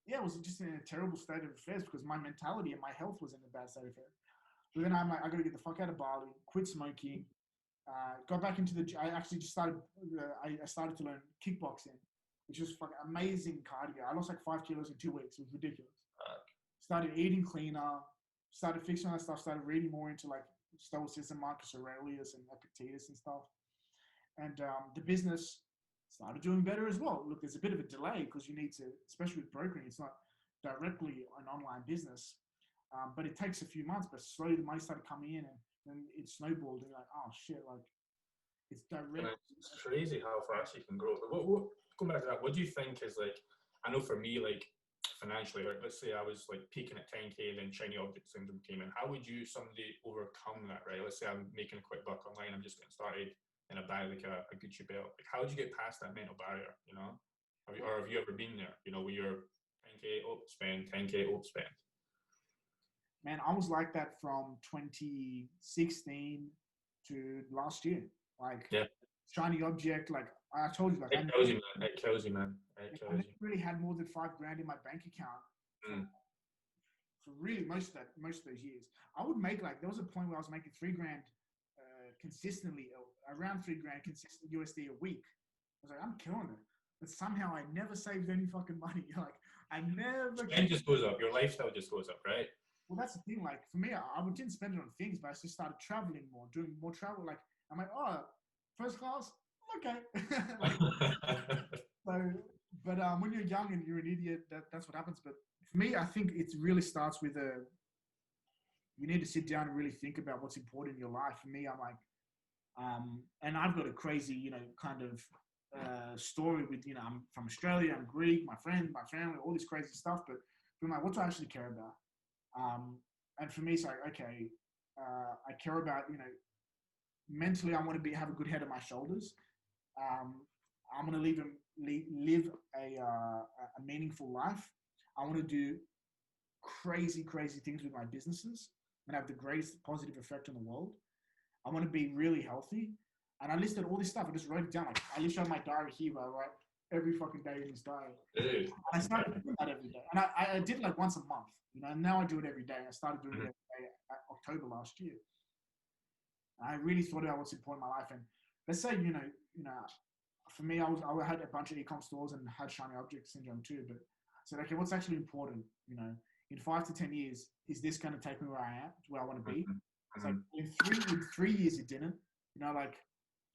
it was just in a terrible state of affairs because my mentality and my health was in a bad state of affairs. So then I'm like, I got to get the fuck out of Bali, quit smoking. Got back into I actually just started. I started to learn kickboxing, which was fucking amazing cardio. I lost like 5 kilos in 2 weeks. It was ridiculous. Started eating cleaner. Started fixing all that stuff. Started reading more into like Stoicism, Marcus Aurelius, and Epictetus and stuff. And the business started doing better as well. Look, there's a bit of a delay because you need to, especially with brokering, it's not directly an online business, but it takes a few months. But slowly the money started coming in, and then it snowballed. And you're like, oh shit, like it's direct. It's crazy how fast you can grow. But going back to that, what do you think is like? I know for me, like financially, like let's say I was like peaking at 10K, then shiny object syndrome came in. How would somebody overcome that, right? Let's say I'm making a quick buck online, I'm just getting started, and I buy like a Gucci belt. Like, how would you get past that mental barrier? Have you ever been there? Where you're 10K up, spend 10K up, spend. Man, I was like that from 2016 to last year. Like, shiny object. Like I told you, like it kills you, man. It kills you, man. I never really had more than $5,000 in my bank account for really most of those years. I would make there was a point where I was making $3,000 consistently, around $3,000 consistent USD a week. I was like, I'm killing it. But somehow I never saved any fucking money. Like I never. It just goes up. Your lifestyle just goes up, right? Well, that's the thing. Like for me, I didn't spend it on things, but I just started traveling more, doing more travel. Like I'm like, oh, first class, okay. But when you're young and you're an idiot, that's what happens. But for me, I think it really starts with you need to sit down and really think about what's important in your life. For me, I'm like, and I've got a crazy, kind of story with, I'm from Australia, I'm Greek, my friends, my family, all this crazy stuff. But I'm like, what do I actually care about? And for me, it's like, okay, I care about, mentally, I want to have a good head on my shoulders. I'm going to live a meaningful life. I want to do crazy, crazy things with my businesses and have the greatest positive effect on the world. I want to be really healthy. And I listed all this stuff. I just wrote it down. Like, I literally have my diary here where I write every fucking day in this diary. Dude. And I started doing that every day. And I did it like once a month, you know, and now I do it every day. I started doing it every day at October last year. I really thought about what's important in my life. And let's say, you know, for me, I had a bunch of e-com stores and had shiny object syndrome too. But I said, okay, what's actually important? You know, in 5 to 10 years, is this going to take me where I am, to where I want to be? It's like in three years, it didn't. You know, like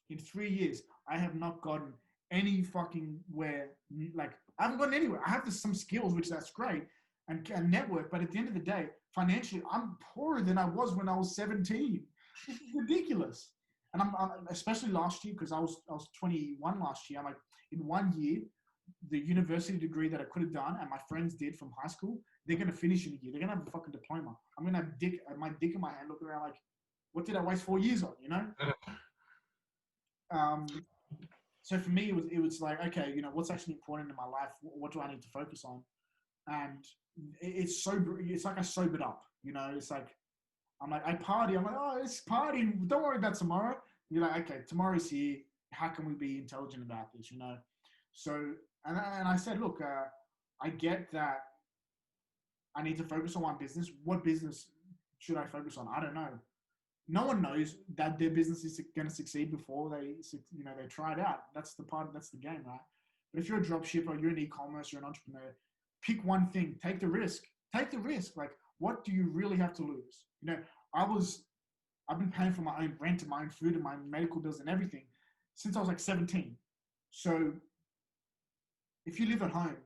in 3 years, I have not gotten any fucking where. Like I haven't gotten anywhere. I have some skills, which that's great, and network. But at the end of the day, financially, I'm poorer than I was when I was 17. It's ridiculous. And I'm especially last year, because I was 21 last year. I'm like, in 1 year, the university degree that I could have done and my friends did from high school, they're going to finish in a year. They're going to have a fucking diploma. I'm going to have my dick in my hand looking around like, what did I waste 4 years on, you know? So for me, it was like, okay, you know, what's actually important in my life? What do I need to focus on? And it's like I sobered up, you know? It's like, I'm like, I party. I'm like, oh, it's partying. Don't worry about tomorrow. You're like, okay, tomorrow's here. How can we be intelligent about this, you know? So, and I said, look, I get that I need to focus on one business. What business should I focus on? I don't know. No one knows that their business is going to succeed before they try it out. That's the game, right? But if you're a drop shipper, you're an e-commerce, you're an entrepreneur, pick one thing, take the risk. Like, what do you really have to lose? You know, I've been paying for my own rent and my own food and my medical bills and everything since I was like 17. So if you live at home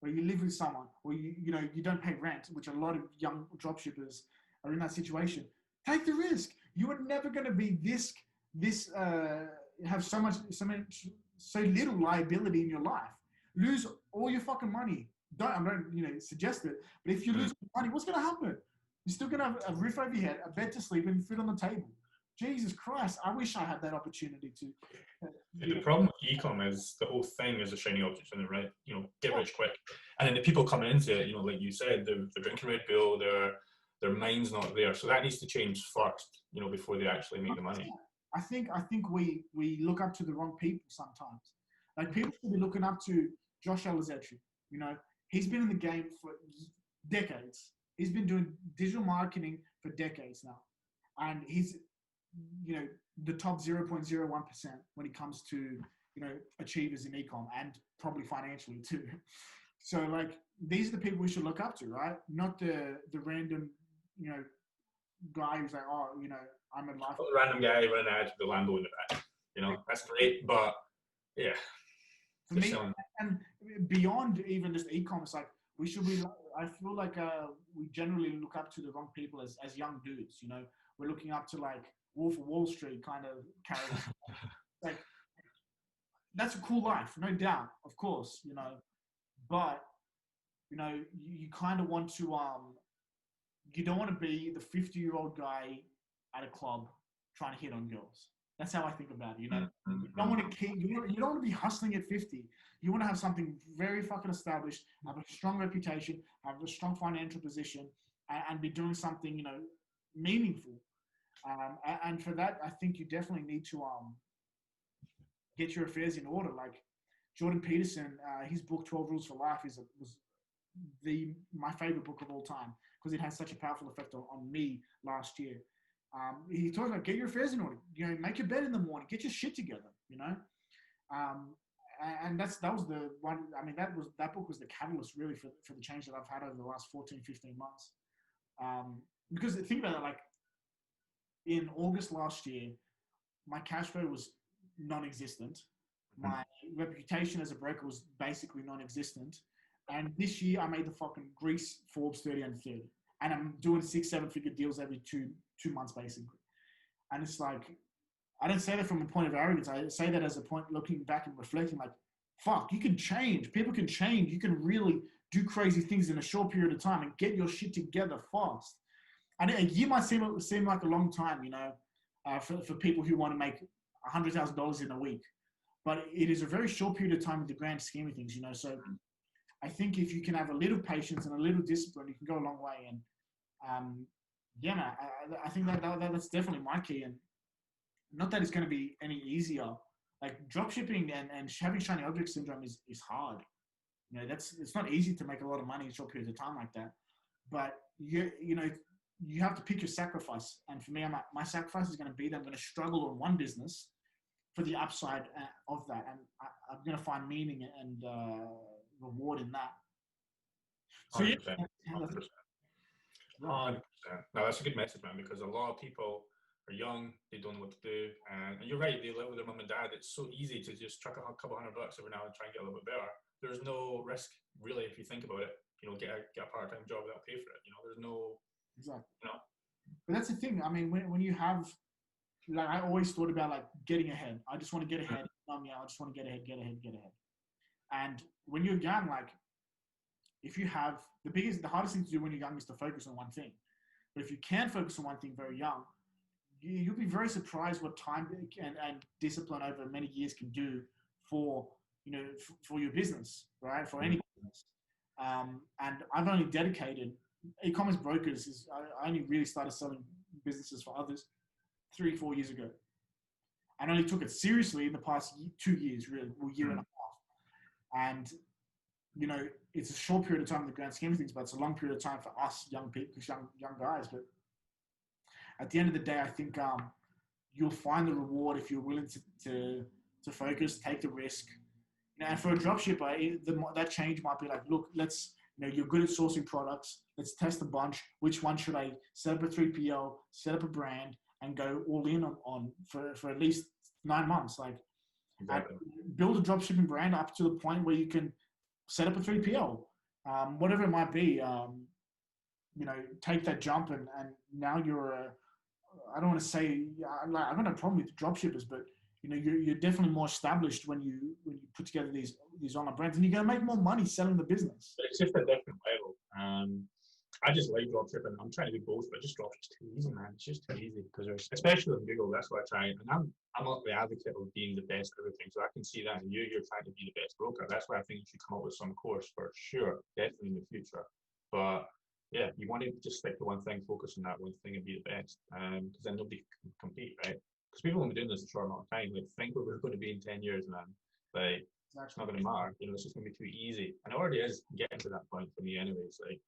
or you live with someone or you don't pay rent, which a lot of young dropshippers are in that situation, take the risk. You are never going to be have so little liability in your life. Lose all your fucking money. I don't suggest it, but if you lose money, what's going to happen? You're still going to have a roof over your head, a bed to sleep in, food on the table. Jesus Christ, I wish I had that opportunity to. The problem with e-com is the whole thing is a shiny object in it, right? You know, get rich quick. And then the people coming into it, you know, like you said, they're drinking Red Bull, their mind's not there. So that needs to change first, you know, before they actually make the money. I think we look up to the wrong people sometimes. Like, people should be looking up to Josh Alizzetri. You know, he's been in the game for decades. He's been doing digital marketing for decades now. And he's, you know, the top 0.01% when it comes to, you know, achievers in e-com and probably financially too. So, like, these are the people we should look up to, right? Not the random, you know, guy who's like, oh, you know, I'm in life. The random guy running out with the Lambo in the back. You know, that's great, but yeah. For me, and beyond even just e-commerce, like, I feel like we generally look up to the wrong people as young dudes, you know. We're looking up to, like, Wolf of Wall Street kind of characters. Like, that's a cool life, no doubt, of course, you know. But, you know, you kind of want to, you don't want to be the 50-year-old guy at a club trying to hit on girls. That's how I think about it, you know. You don't want to be hustling at 50. You want to have something very fucking established, have a strong reputation, have a strong financial position, and be doing something, you know, meaningful. And for that, I think you definitely need to get your affairs in order. Like Jordan Peterson, his book 12 Rules for Life was my favorite book of all time, because it has such a powerful effect on me last year. He talks about get your affairs in order, you know, make your bed in the morning, get your shit together, you know. And that was the one. I mean, that book was the catalyst really for the change that I've had over the last 14, 15 months. Because think about it, like in August last year, my cash flow was non-existent. My reputation as a broker was basically non-existent. And this year I made the fucking Greece Forbes 30 under 30. And I'm doing 6-7 figure deals every two months basically. And it's like, I don't say that from a point of arrogance. I say that as a point looking back and reflecting, like, fuck, you can change. People can change. You can really do crazy things in a short period of time and get your shit together fast. And a year might seem like a long time, you know, for people who want to make $100,000 in a week. But it is a very short period of time in the grand scheme of things, you know. So I think if you can have a little patience and a little discipline, you can go a long way. And yeah, man, I think that's definitely my key. And not that it's going to be any easier. Like dropshipping and having shiny object syndrome is hard. You know, it's not easy to make a lot of money in short periods of time like that. But you have to pick your sacrifice. And for me, my sacrifice is going to be that I'm going to struggle on one business for the upside of that, and I'm going to find meaning and reward in that. So 100%. yeah, 100%. 100%. No, that's a good message, man, because a lot of people are young, they don't know what to do, and you're right, they live with their mum and dad. It's so easy to just chuck a couple $100 every now and try and get a little bit better. There's no risk, really, if you think about it. You know, get a part-time job without pay for it. You know, there's no. Exactly. You know. But that's the thing. I mean, when you have, like, I always thought about like getting ahead. I just want to get ahead. I just want to get ahead. And when you're young, like, if you have the hardest thing to do when you're young is to focus on one thing. But if you can focus on one thing very young, you'll be very surprised what time and discipline over many years can do for your business, right? For any business. And I've only dedicated Ecommerce Brokers I only really started selling businesses for others 3-4 years ago. I only took it seriously in the past 2 years, really, or year and a half. And it's a short period of time in the grand scheme of things, but it's a long period of time for us young people, young guys. But at the end of the day, I think you'll find the reward if you're willing to focus, take the risk. And for a dropshipper, that change might be like, look, you're good at sourcing products. Let's test a bunch. Which one should I set up a 3PL, set up a brand, and go all in on for at least 9 months? Like, exactly. Build a dropshipping brand up to the point where you can set up a 3PL, whatever it might be. Take that jump, and now you're I don't want to say I've got no problem with dropshippers, but you're definitely more established when you put together these online brands, and you're going to make more money selling the business. It's just a different level. I just like dropshipping. I'm trying to do both, but just dropshipping's too easy, man. It's just too easy because especially on Google, that's what I try. And I'm not the advocate of being the best at everything, so I can see that. And you're trying to be the best broker. That's why I think you should come up with some course for sure, definitely in the future. But yeah, you want to just stick to one thing, focus on that one thing, and be the best. Because then nobody can compete, right? Because people won't be doing this in a short amount of time. Like, think where we're going to be in 10 years, man. Like, it's not going to matter. It's just going to be too easy. And it already is getting to that point for me, anyways. Like,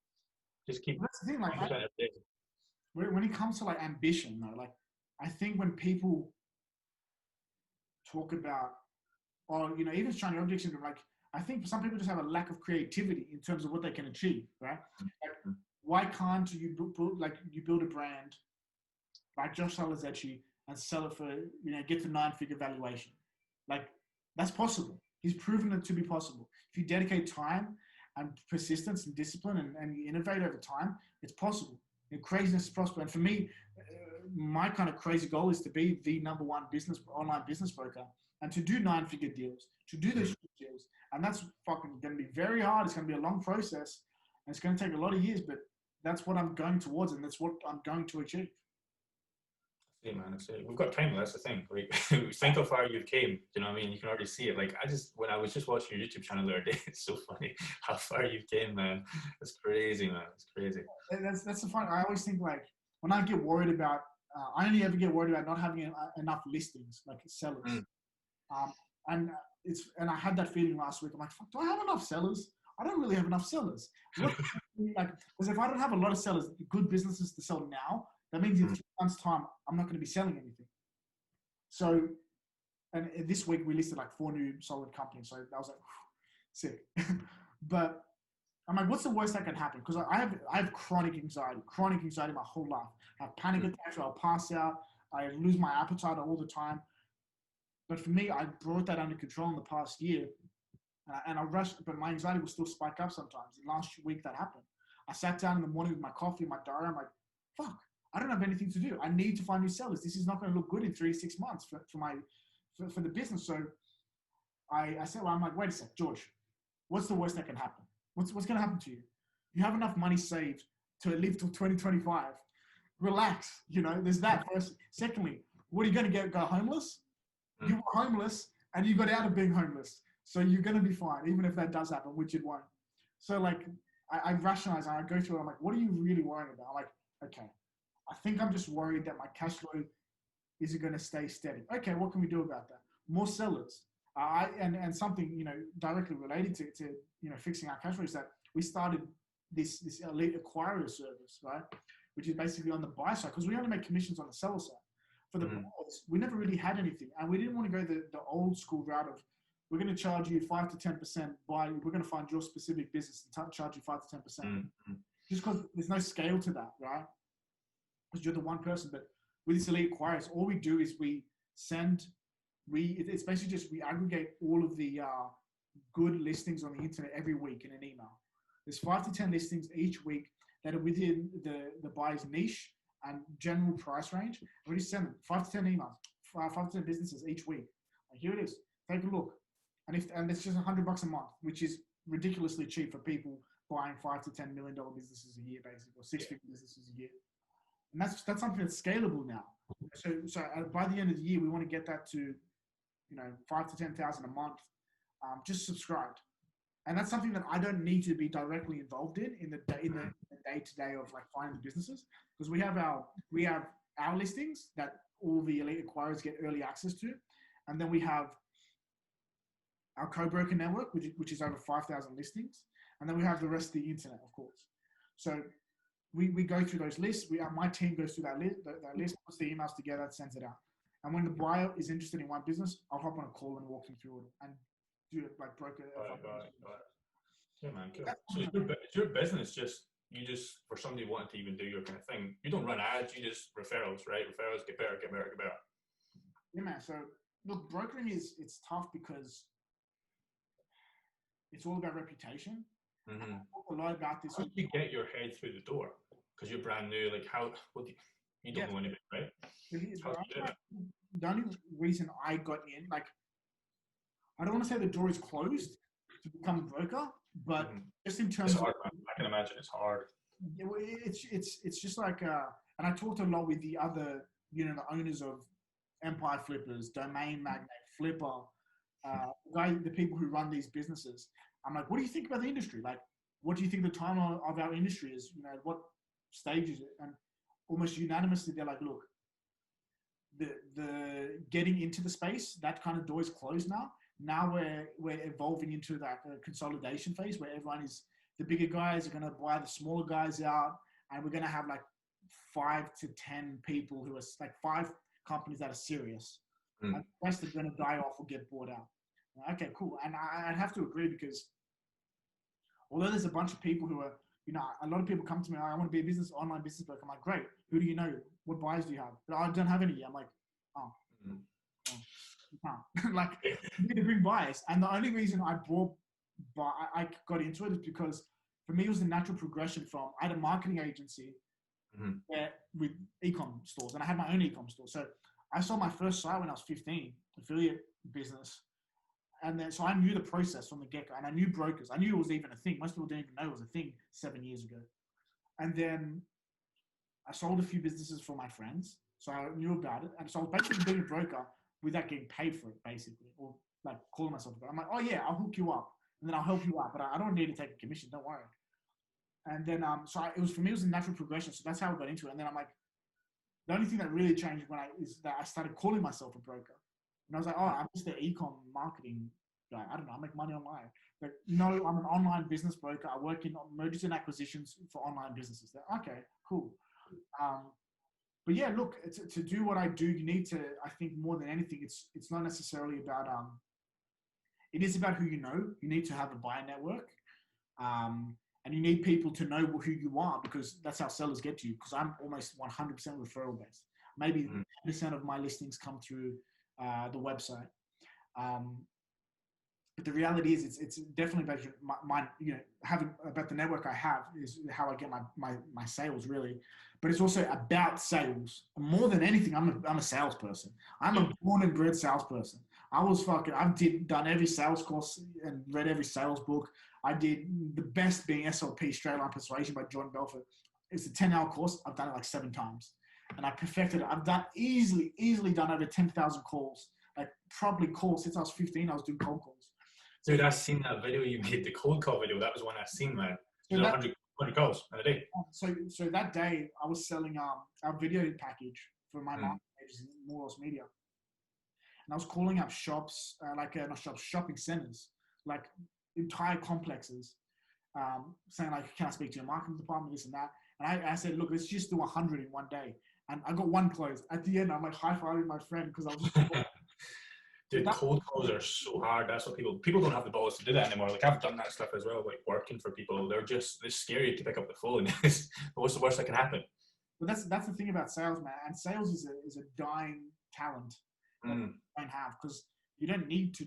just keep. That's the thing. Like, when it comes to like ambition, though, like, I think when people talk about, or even shiny object syndrome, like, I think some people just have a lack of creativity in terms of what they can achieve, right? Like, why can't you build a brand like Josh Salazetti and sell it for, get to 9-figure valuation? Like, that's possible. He's proven it to be possible. If you dedicate time and persistence and discipline and you innovate over time, it's possible. Craziness is possible. And for me, my kind of crazy goal is to be the number one online business broker, and to do 9-figure deals, to do those deals. And that's fucking going to be very hard. It's going to be a long process, and it's going to take a lot of years, but that's what I'm going towards, and that's what I'm going to achieve. Yeah, man, we've got time. That's the thing. Like, think how far you've came. You know what I mean? You can already see it. Like, when I was just watching your YouTube channel the other day, it's so funny how far you've came, man. It's crazy, man. It's crazy. That's the fun. I always think, like, when I get worried about, I only ever get worried about not having enough listings, like sellers. And I had that feeling last week. I'm like, fuck, do I have enough sellers? I don't really have enough sellers. Because if I don't have a lot of sellers, good businesses to sell now, that means in 3 months' time, I'm not going to be selling anything. So, and this week we listed like 4 new solid companies. So that was like, sick. But I'm like, what's the worst that can happen? Because I have chronic anxiety my whole life. I have panic attacks, I'll pass out, I lose my appetite all the time. But for me, I brought that under control in the past year. And I rushed, but my anxiety will still spike up sometimes. And last week that happened. I sat down in the morning with my coffee, my diary. I'm like, fuck, I don't have anything to do. I need to find new sellers. This is not going to look good in 3 to 6 months for the business. So I said, well, I'm like, wait a sec, George, what's the worst that can happen? What's going to happen to you? You have enough money saved to live till 2025. Relax. There's that first. Secondly, what are you going to go homeless? You were homeless and you got out of being homeless. So you're going to be fine, even if that does happen, which it won't. So like, I rationalize and I go through it. I'm like, what are you really worrying about? I'm like, okay, I think I'm just worried that my cash flow isn't going to stay steady. Okay, what can we do about that? More sellers. And something, you know, directly related to you know, fixing our cash flow is that we started this elite acquirer service, right? Which is basically on the buy side, because we only make commissions on the seller side. For the buyers, we never really had anything. And we didn't want to go the old school route of, we're going to charge you 5 to 10% we're going to find your specific business and charge you 5 to 10%. Just because there's no scale to that, right? Because you're the one person. But with this elite acquirers, all we do is it's basically just, we aggregate all of the good listings on the internet every week in an email. There's 5 to 10 listings each week that are within the buyer's niche and general price range. We just send them 5 to 10 emails, 5 to 10 businesses each week. And here it is. Take a look. And it's just $100 a month, which is ridiculously cheap for people buying $5 to $10 million businesses a year, basically, or six-figure businesses a year. And that's something that's scalable now. So by the end of the year, we want to get that to, you know, 5 to 10,000 a month, just subscribed. And that's something that I don't need to be directly involved in the day-to-day of like finding the businesses, because we have our listings that all the elite acquirers get early access to, and then we have our co-broker network, which is over 5,000 listings, and then we have the rest of the internet, of course. So we go through those lists. My team goes through that list, puts the emails together, sends it out. And when the buyer is interested in one business, I'll hop on a call and walk them through it and do it like broker. Yeah, man. Cool. So is your business just for somebody wanting to even do your kind of thing? You don't run ads. You just referrals, right? Referrals get better. Yeah, man. So look, brokering it's tough because it's all about reputation. Mm-hmm. I talk a lot about this. How do you get your head through the door? Because you're brand new. Like you don't know anything, right? The only reason I got in, like, I don't want to say the door is closed to become a broker, but just in terms of, I can imagine it's hard. It's just like, and I talked a lot with the other, you know, the owners of Empire Flippers, Domain Magnate, Flipper, the people who run these businesses. I'm like, what do you think about the industry? Like, what do you think the time of our industry is? You know, what stage is it? And almost unanimously, they're like, look, the getting into the space, that kind of door is closed now. Now we're evolving into that consolidation phase where the bigger guys are going to buy the smaller guys out, and we're going to have like 5 to 10 people who are like 5 companies that are serious. And the rest are going to die off or get bought out. Okay, cool. And I'd have to agree, because although there's a bunch of people who are, you know, a lot of people come to me, I want to be online business broker. I'm like, great. Who do you know? What buyers do you have? But I don't have any. I'm like, you can't. Like, you need to bring buyers. And the only reason I got into it is because for me, it was the natural progression from, I had a marketing agency with e-com stores, and I had my own e-com store. So I saw my first site when I was 15, affiliate business. And then, so I knew the process from the get-go, and I knew brokers. I knew it was even a thing. Most people didn't even know it was a thing 7 years ago. And then I sold a few businesses for my friends. So I knew about it. And so I was basically being a broker without getting paid for it, basically, or like calling myself a broker. I'm like, oh yeah, I'll hook you up, and then I'll help you out, but I don't need to take a commission. Don't worry. And then, for me, it was a natural progression. So that's how I got into it. And then I'm like, the only thing that really changed is that I started calling myself a broker. And I was like, oh, I'm just the e-com marketing guy. I don't know. I make money online. But no, I'm an online business broker. I work in mergers and acquisitions for online businesses. They're, okay, cool. But yeah, look, to do what I do, you need to, I think more than anything, it's not necessarily about, it is about who you know. You need to have a buyer network. And you need people to know who you are, because that's how sellers get to you. Because I'm almost 100% referral based. Maybe 10% of my listings come through the website. But the reality is, it's definitely about my you know, having about the network I have is how I get my sales, really. But it's also about sales. More than anything, I'm a salesperson. I'm a born and bred salesperson. I've done every sales course and read every sales book. I did the best being SLP, Straight Line Persuasion by John Belfort. It's a 10-hour course. I've done it like 7 times. And I perfected it. I've done easily done over 10,000 calls. Like probably calls since I was 15, I was doing cold calls. Dude, I seen that video you made, the cold call video. That was one I seen, man. So You know, that 100 calls in a day. so that day I was selling our video package for my marketing agency, Moulos Media, and I was calling up shops, not shops, shopping centers, like entire complexes, saying like, can I speak to your marketing department, this and that. And I said, look, let's just do 100 in one day. And I got one close. At the end, I'm like high-fiving my friend because I was just Dude, cold calls are so hard. That's what people don't have the balls to do that anymore. Like I've done that stuff as well, like working for people. It's scary to pick up the phone. But what's the worst that can happen? But that's the thing about sales, man. And sales is a dying talent that you don't have, because you don't need to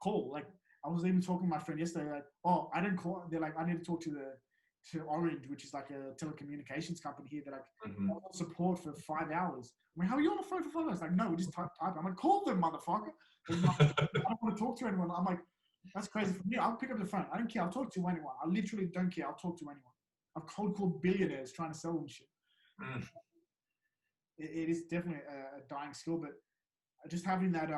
call. Like I was even talking to my friend yesterday, like, oh, I didn't call. They're like, I need to talk to Orange, which is like a telecommunications company here. They're like, I want support for 5 hours. I mean, how are you on the phone for 5 hours? Like, no, we just type. I'm like, call them, motherfucker. Like, I don't want to talk to anyone. I'm like, that's crazy for me. I'll pick up the phone. I don't care. I'll talk to anyone. I literally don't care. I'll talk to anyone. I've cold called billionaires trying to sell them shit. It is definitely a dying skill, but just having that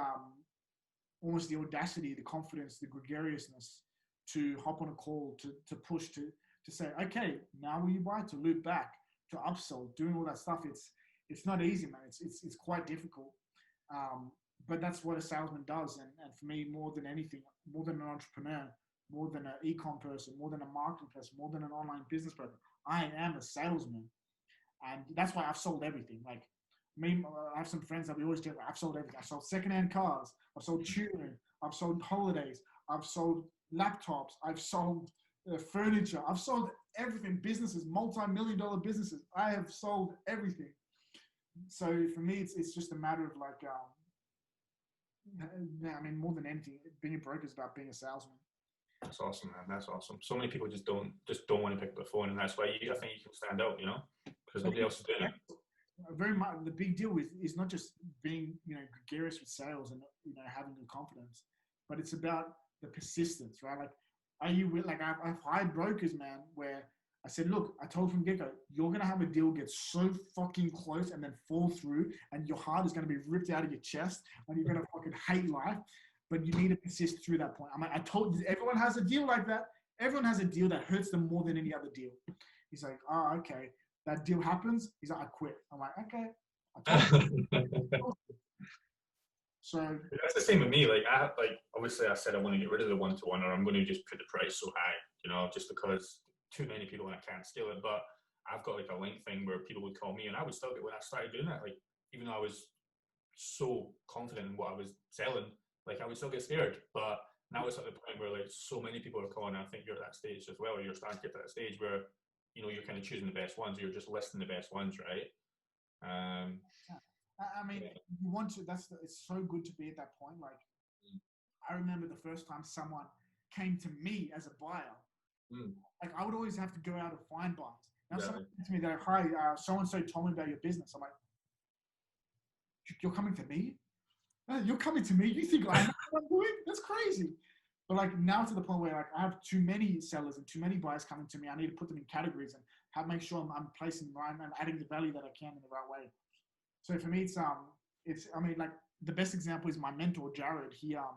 almost the audacity, the confidence, the gregariousness to hop on a call, to push, to say, okay, now will you buy, to loop back, to upsell, doing all that stuff. It's not easy, man. It's quite difficult. But that's what a salesman does. And for me, more than anything, more than an entrepreneur, more than an e-com person, more than a marketing person, more than an online business person, I am a salesman. And that's why I've sold everything. Like me, I have some friends that we always do. I've sold everything. I've sold secondhand cars. I've sold tutoring. I've sold holidays. I've sold laptops. I've sold furniture. I've sold everything. Businesses, multi-million-dollar businesses. I have sold everything. So for me, it's just a matter of like, I mean, more than anything, being a broker is about being a salesman. That's awesome, man. That's awesome. So many people just don't want to pick up the phone, and that's why I think you can stand out, you know, because nobody else is doing it. Very much the big deal is not just being, gregarious with sales and having the confidence, but it's about the persistence, right? Like, are you like I've hired brokers, man, where I said, look, I told from get-go, you're gonna have a deal get so fucking close and then fall through, and your heart is gonna be ripped out of your chest, and you're gonna fucking hate life. But you need to persist through that point. I'm like, I told you, everyone has a deal like that. Everyone has a deal that hurts them more than any other deal. He's like, oh, okay. That deal happens. He's like, I quit. I'm like, okay. I told you. So that's the same with me. Like obviously I said I want to get rid of the one-to-one, or I'm going to just put the price so high, just because too many people and I can't scale it. But I've got like a link thing where people would call me, and I would still get, when I started doing that, like even though I was so confident in what I was selling, like I would still get scared. But now it's at the point where like so many people are calling, and I think you're at that stage as well, or you're starting to get to that stage where you're kind of choosing the best ones, or you're just listing the best ones, right? I mean, you want to. It's so good to be at that point. Like, I remember the first time someone came to me as a buyer. Like, I would always have to go out and find buyers. Now, someone said to me that, hi, so and so told me about your business. I'm like, you're coming to me? You're coming to me? You think I know what I'm doing? That's crazy. But like now to the point where like I have too many sellers and too many buyers coming to me. I need to put them in categories and make sure I'm placing them right and adding the value that I can in the right way. So for me, it's I mean, like the best example is my mentor Jared. He had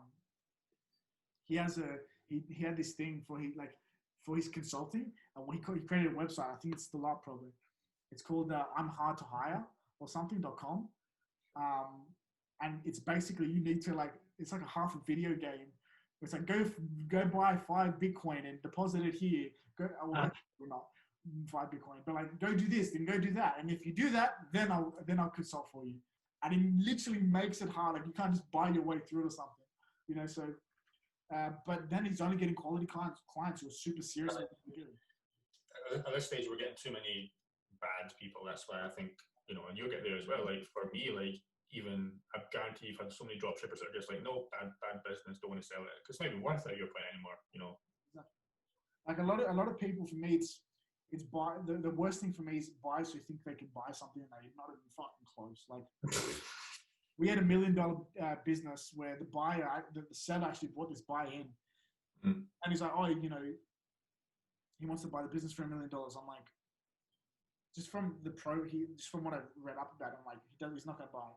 this thing for his consulting, and he created a website. I think it's still up probably. It's called I'm Hard to Hire or something.com. And it's basically, you need to it's like a half a video game. It's like, go buy 5 Bitcoin and deposit it here. Not 5 Bitcoin, but like, go do this, then go do that. And if you do that, then I'll consult for you. And it literally makes it hard. Like you can't just buy your way through it or something, so, but then he's only getting quality clients who are super serious about what they're doing. At this stage, we're getting too many bad people. That's why I think, and you'll get there as well. Like for me, like, even I guarantee you've had so many drop shippers that are just like, no, bad business, don't want to sell it, because it's not even worth it at your point anymore, Like a lot of people, for me, it's the worst thing for me is buyers who think they can buy something and they're not even fucking close. Like we had $1 million business where the buyer, the seller actually brought this buyer in, and he's like, oh, he wants to buy the business for $1 million. I'm like, just from what I've read up about him, like he's not gonna buy it.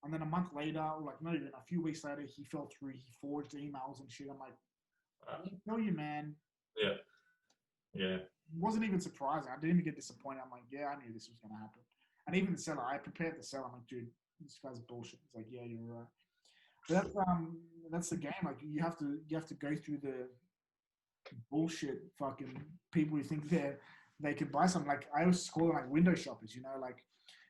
And then a month later, or like not even a few weeks later, he fell through. He forged emails and shit. I'm like, I tell you, man. Yeah. Yeah. Wasn't even surprising. I didn't even get disappointed. I'm like, yeah, I knew this was going to happen. And even the seller, I prepared the seller. I'm like, dude, this guy's bullshit. He's like, yeah, you're right. But that's the game. Like you have to go through the bullshit fucking people who think they could buy something. Like I always call them like window shoppers. You know, like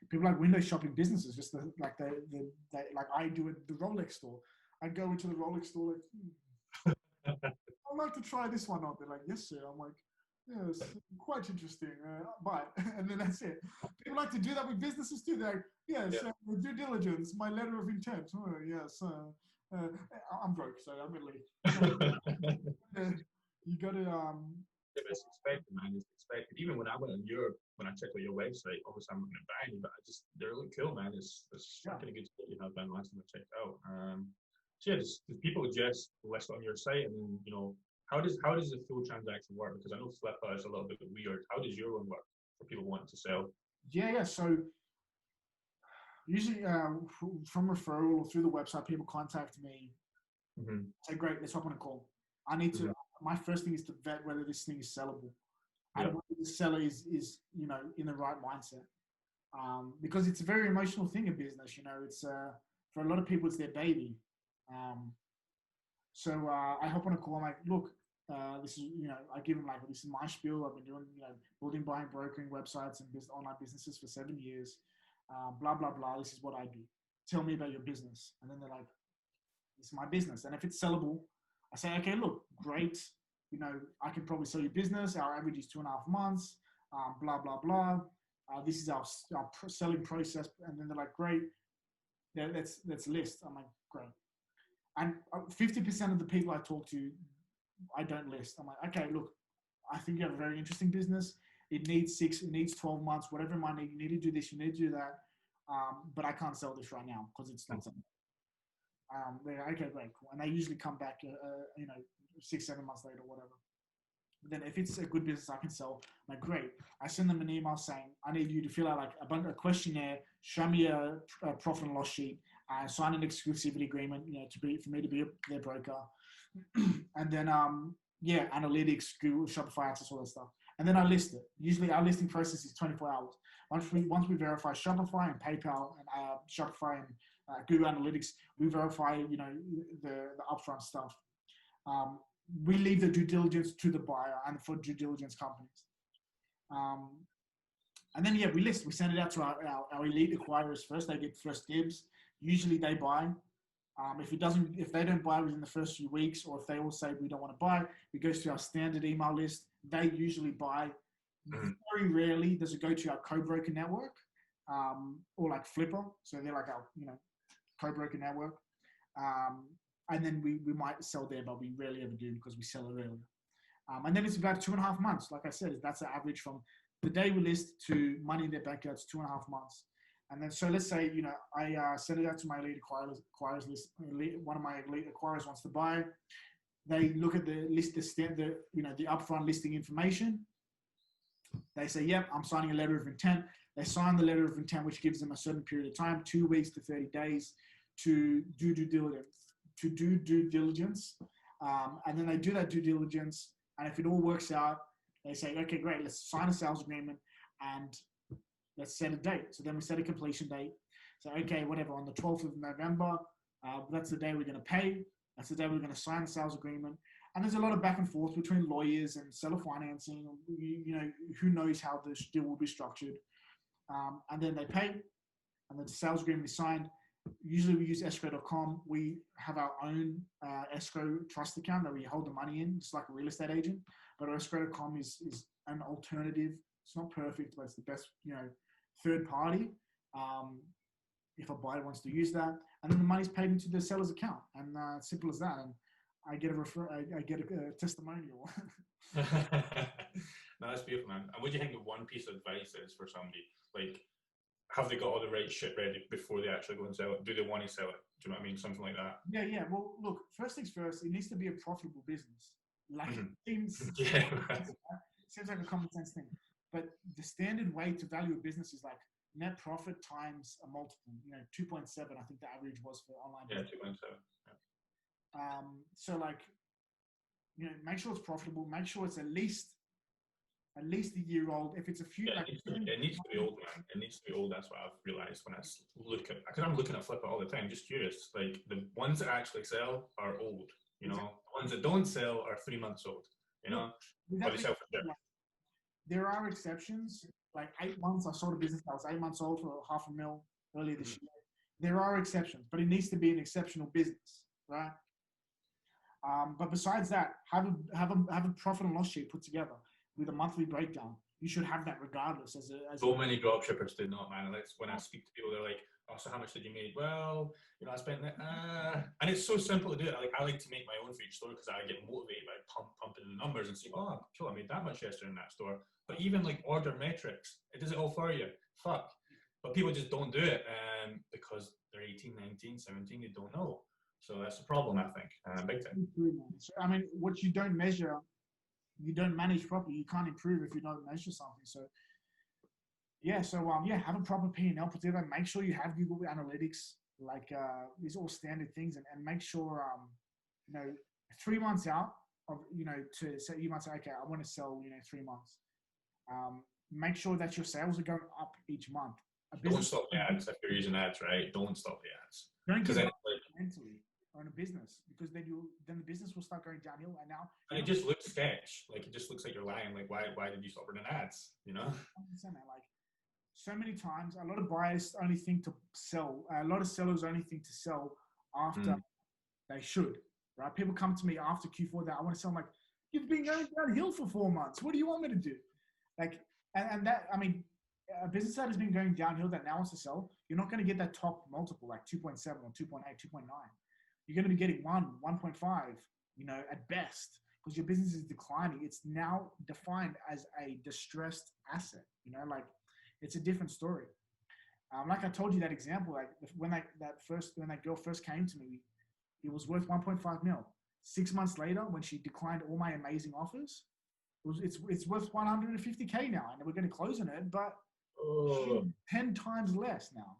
people like window shopping businesses. Just like like I do at the Rolex store. I go into the Rolex store like, I'd like to try this one out. They're like, yes, sir. I'm like, yes, quite interesting. Buy it. And then that's it. People like to do that with businesses too. They're like, yes, due diligence, my letter of intent. Oh, yes. I'm broke, so I'm going to leave. You got to... It's expected, man. It's expected. Even when I went on Europe, when I checked out your website, obviously I'm not going to buy any, but they look cool, man. It's kind of good stuff you have done last time I checked out. So yeah, does people just list on your site, and then, you know, how does the full transaction work? Because I know Flippa is a little bit weird. How does your one work for people wanting to sell? Yeah. So usually from referral or through the website, people contact me. Say, great, let's hop on a call. I need to. My first thing is to vet whether this thing is sellable, and whether the seller is you know, in the right mindset. Because it's a very emotional thing in business. You know, it's for a lot of people, it's their baby. So I hop on a call. I'm like, look, this is, you know, I give them like, this is my spiel. I've been doing, you know, building, buying, brokering websites and online businesses for 7 years. Blah, blah, blah. This is what I do. Tell me about your business. And then they're like, this is my business. And if it's sellable, I say, okay, look, great. You know, I can probably sell your business. Our average is 2.5 months. Blah, blah, blah. This is our selling process. And then they're like, great. Let's list. I'm like, great. And 50% of the people I talk to, I don't list. I'm like, okay, look, I think you have a very interesting business. It needs 12 months, whatever it might need. You need to do this, you need to do that. But I can't sell this right now because it's not something. They're okay, great, cool. And they usually come back, you know, 6-7 months later, whatever. But then if it's a good business I can sell, I'm like, great. I send them an email saying, I need you to fill out like a questionnaire, show me a profit and loss sheet, sign an exclusivity agreement, you know, for me to be their broker. And then, analytics, Google, Shopify, access, all that stuff. And then I list it. Usually our listing process is 24 hours. Once we verify Shopify and PayPal and Shopify and Google Analytics, we verify, you know, the upfront stuff. We leave the due diligence to the buyer and for due diligence companies. And then, we list. We send it out to our elite acquirers first. They get first dibs. Usually they buy. If they don't buy within the first few weeks, or if they all say we don't want to buy, it goes to our standard email list. They usually buy. Very rarely does it go to our co-broker network, or like Flipper. So they're like our, you know, co-broker network. And then we might sell there, but we rarely ever do because we sell it earlier. And then it's about 2.5 months. Like I said, that's the average from the day we list to money in their bank account. It's 2.5 months. And then, so let's say, you know, I send it out to my elite acquirers list. One of my elite acquirers wants to buy. They look at the list, the upfront listing information. They say, yep, I'm signing a letter of intent. They sign the letter of intent, which gives them a certain period of time, 2 weeks to 30 days to do due diligence. And then they do that due diligence. And if it all works out, they say, okay, great, let's sign a sales agreement and let's set a date. So then we set a completion date. So, okay, whatever, on the 12th of November, that's the day we're going to pay. That's the day we're going to sign the sales agreement. And there's a lot of back and forth between lawyers and seller financing. You know, who knows how this deal will be structured. And then they pay, and then the sales agreement is signed. Usually we use escrow.com. We have our own escrow trust account that we hold the money in, just like a real estate agent. But escrow.com is an alternative. It's not perfect, but it's the best, you know, third party. If a buyer wants to use that, and then the money's paid into the seller's account, and simple as that. And I get a testimonial. No, that's beautiful, man. And what do you think the one piece of advice is for somebody? Like, have they got all the right shit ready before they actually go and sell it? Do they want to sell it? Do you know what I mean? Something like that. Yeah. Well, look, first things first, it needs to be a profitable business. Like, it seems like a common sense thing. But the standard way to value a business is like net profit times a multiple. You know, 2.7, I think the average was for online business. 2.7. Yeah. So like, make sure it's profitable. Make sure it's at least a year old. If it's a few, Yeah, it needs to be old, man. It needs to be old. That's what I've realized when I look at, because I'm looking at Flippa all the time, just curious. Like the ones that actually sell are old, you know. The ones that don't sell are 3 months old, you know. Or they sell for sure. There are exceptions. Like 8 months, I sold a business that was 8 months old for $500,000 earlier this year. There are exceptions, but it needs to be an exceptional business, right? But besides that, have a profit and loss sheet put together with a monthly breakdown. You should have that regardless. So many dropshippers do not, man. Like when I speak to people, they're like, "Oh, so how much did you make?" Well, I spent that. And it's so simple to do it. Like I like to make my own for each store because I get motivated by pumping the numbers and see, "Oh, cool, I made that much yesterday in that store." But even like order metrics, it does it all for you. Fuck. But people just don't do it because they're 18, 19, 17, they don't know. So that's the problem, I think. Big time. So, I mean, what you don't measure, you don't manage properly. You can't improve if you don't measure something. So, have a proper P&L put together. Make sure you have Google Analytics. Like these all standard things, and make sure 3 months out of to say you might say, okay, I want to sell 3 months. Make sure that your sales are going up each month. Don't stop the ads if you're using ads, right? Don't stop the ads. Don't give up mentally on a business, because then the business will start going downhill. And it just looks sketch. Like it just looks like you're lying. Like why did you stop running ads? Like so many times, a lot of buyers only think to sell. A lot of sellers only think to sell after they should. Right? People come to me after Q4 that I want to sell. I'm like, you've been going downhill for 4 months. What do you want me to do? Like, and that, I mean, a business that has been going downhill that now wants to sell, you're not going to get that top multiple like 2.7 or 2.8, 2.9. You're going to be getting 1.5, at best, because your business is declining. It's now defined as a distressed asset. Like it's a different story. Like I told you that example, like when that girl first came to me, it was worth 1.5 mil. 6 months later, when she declined all my amazing offers, it's worth 150K now, and we're going to close on it, but 10 times less now.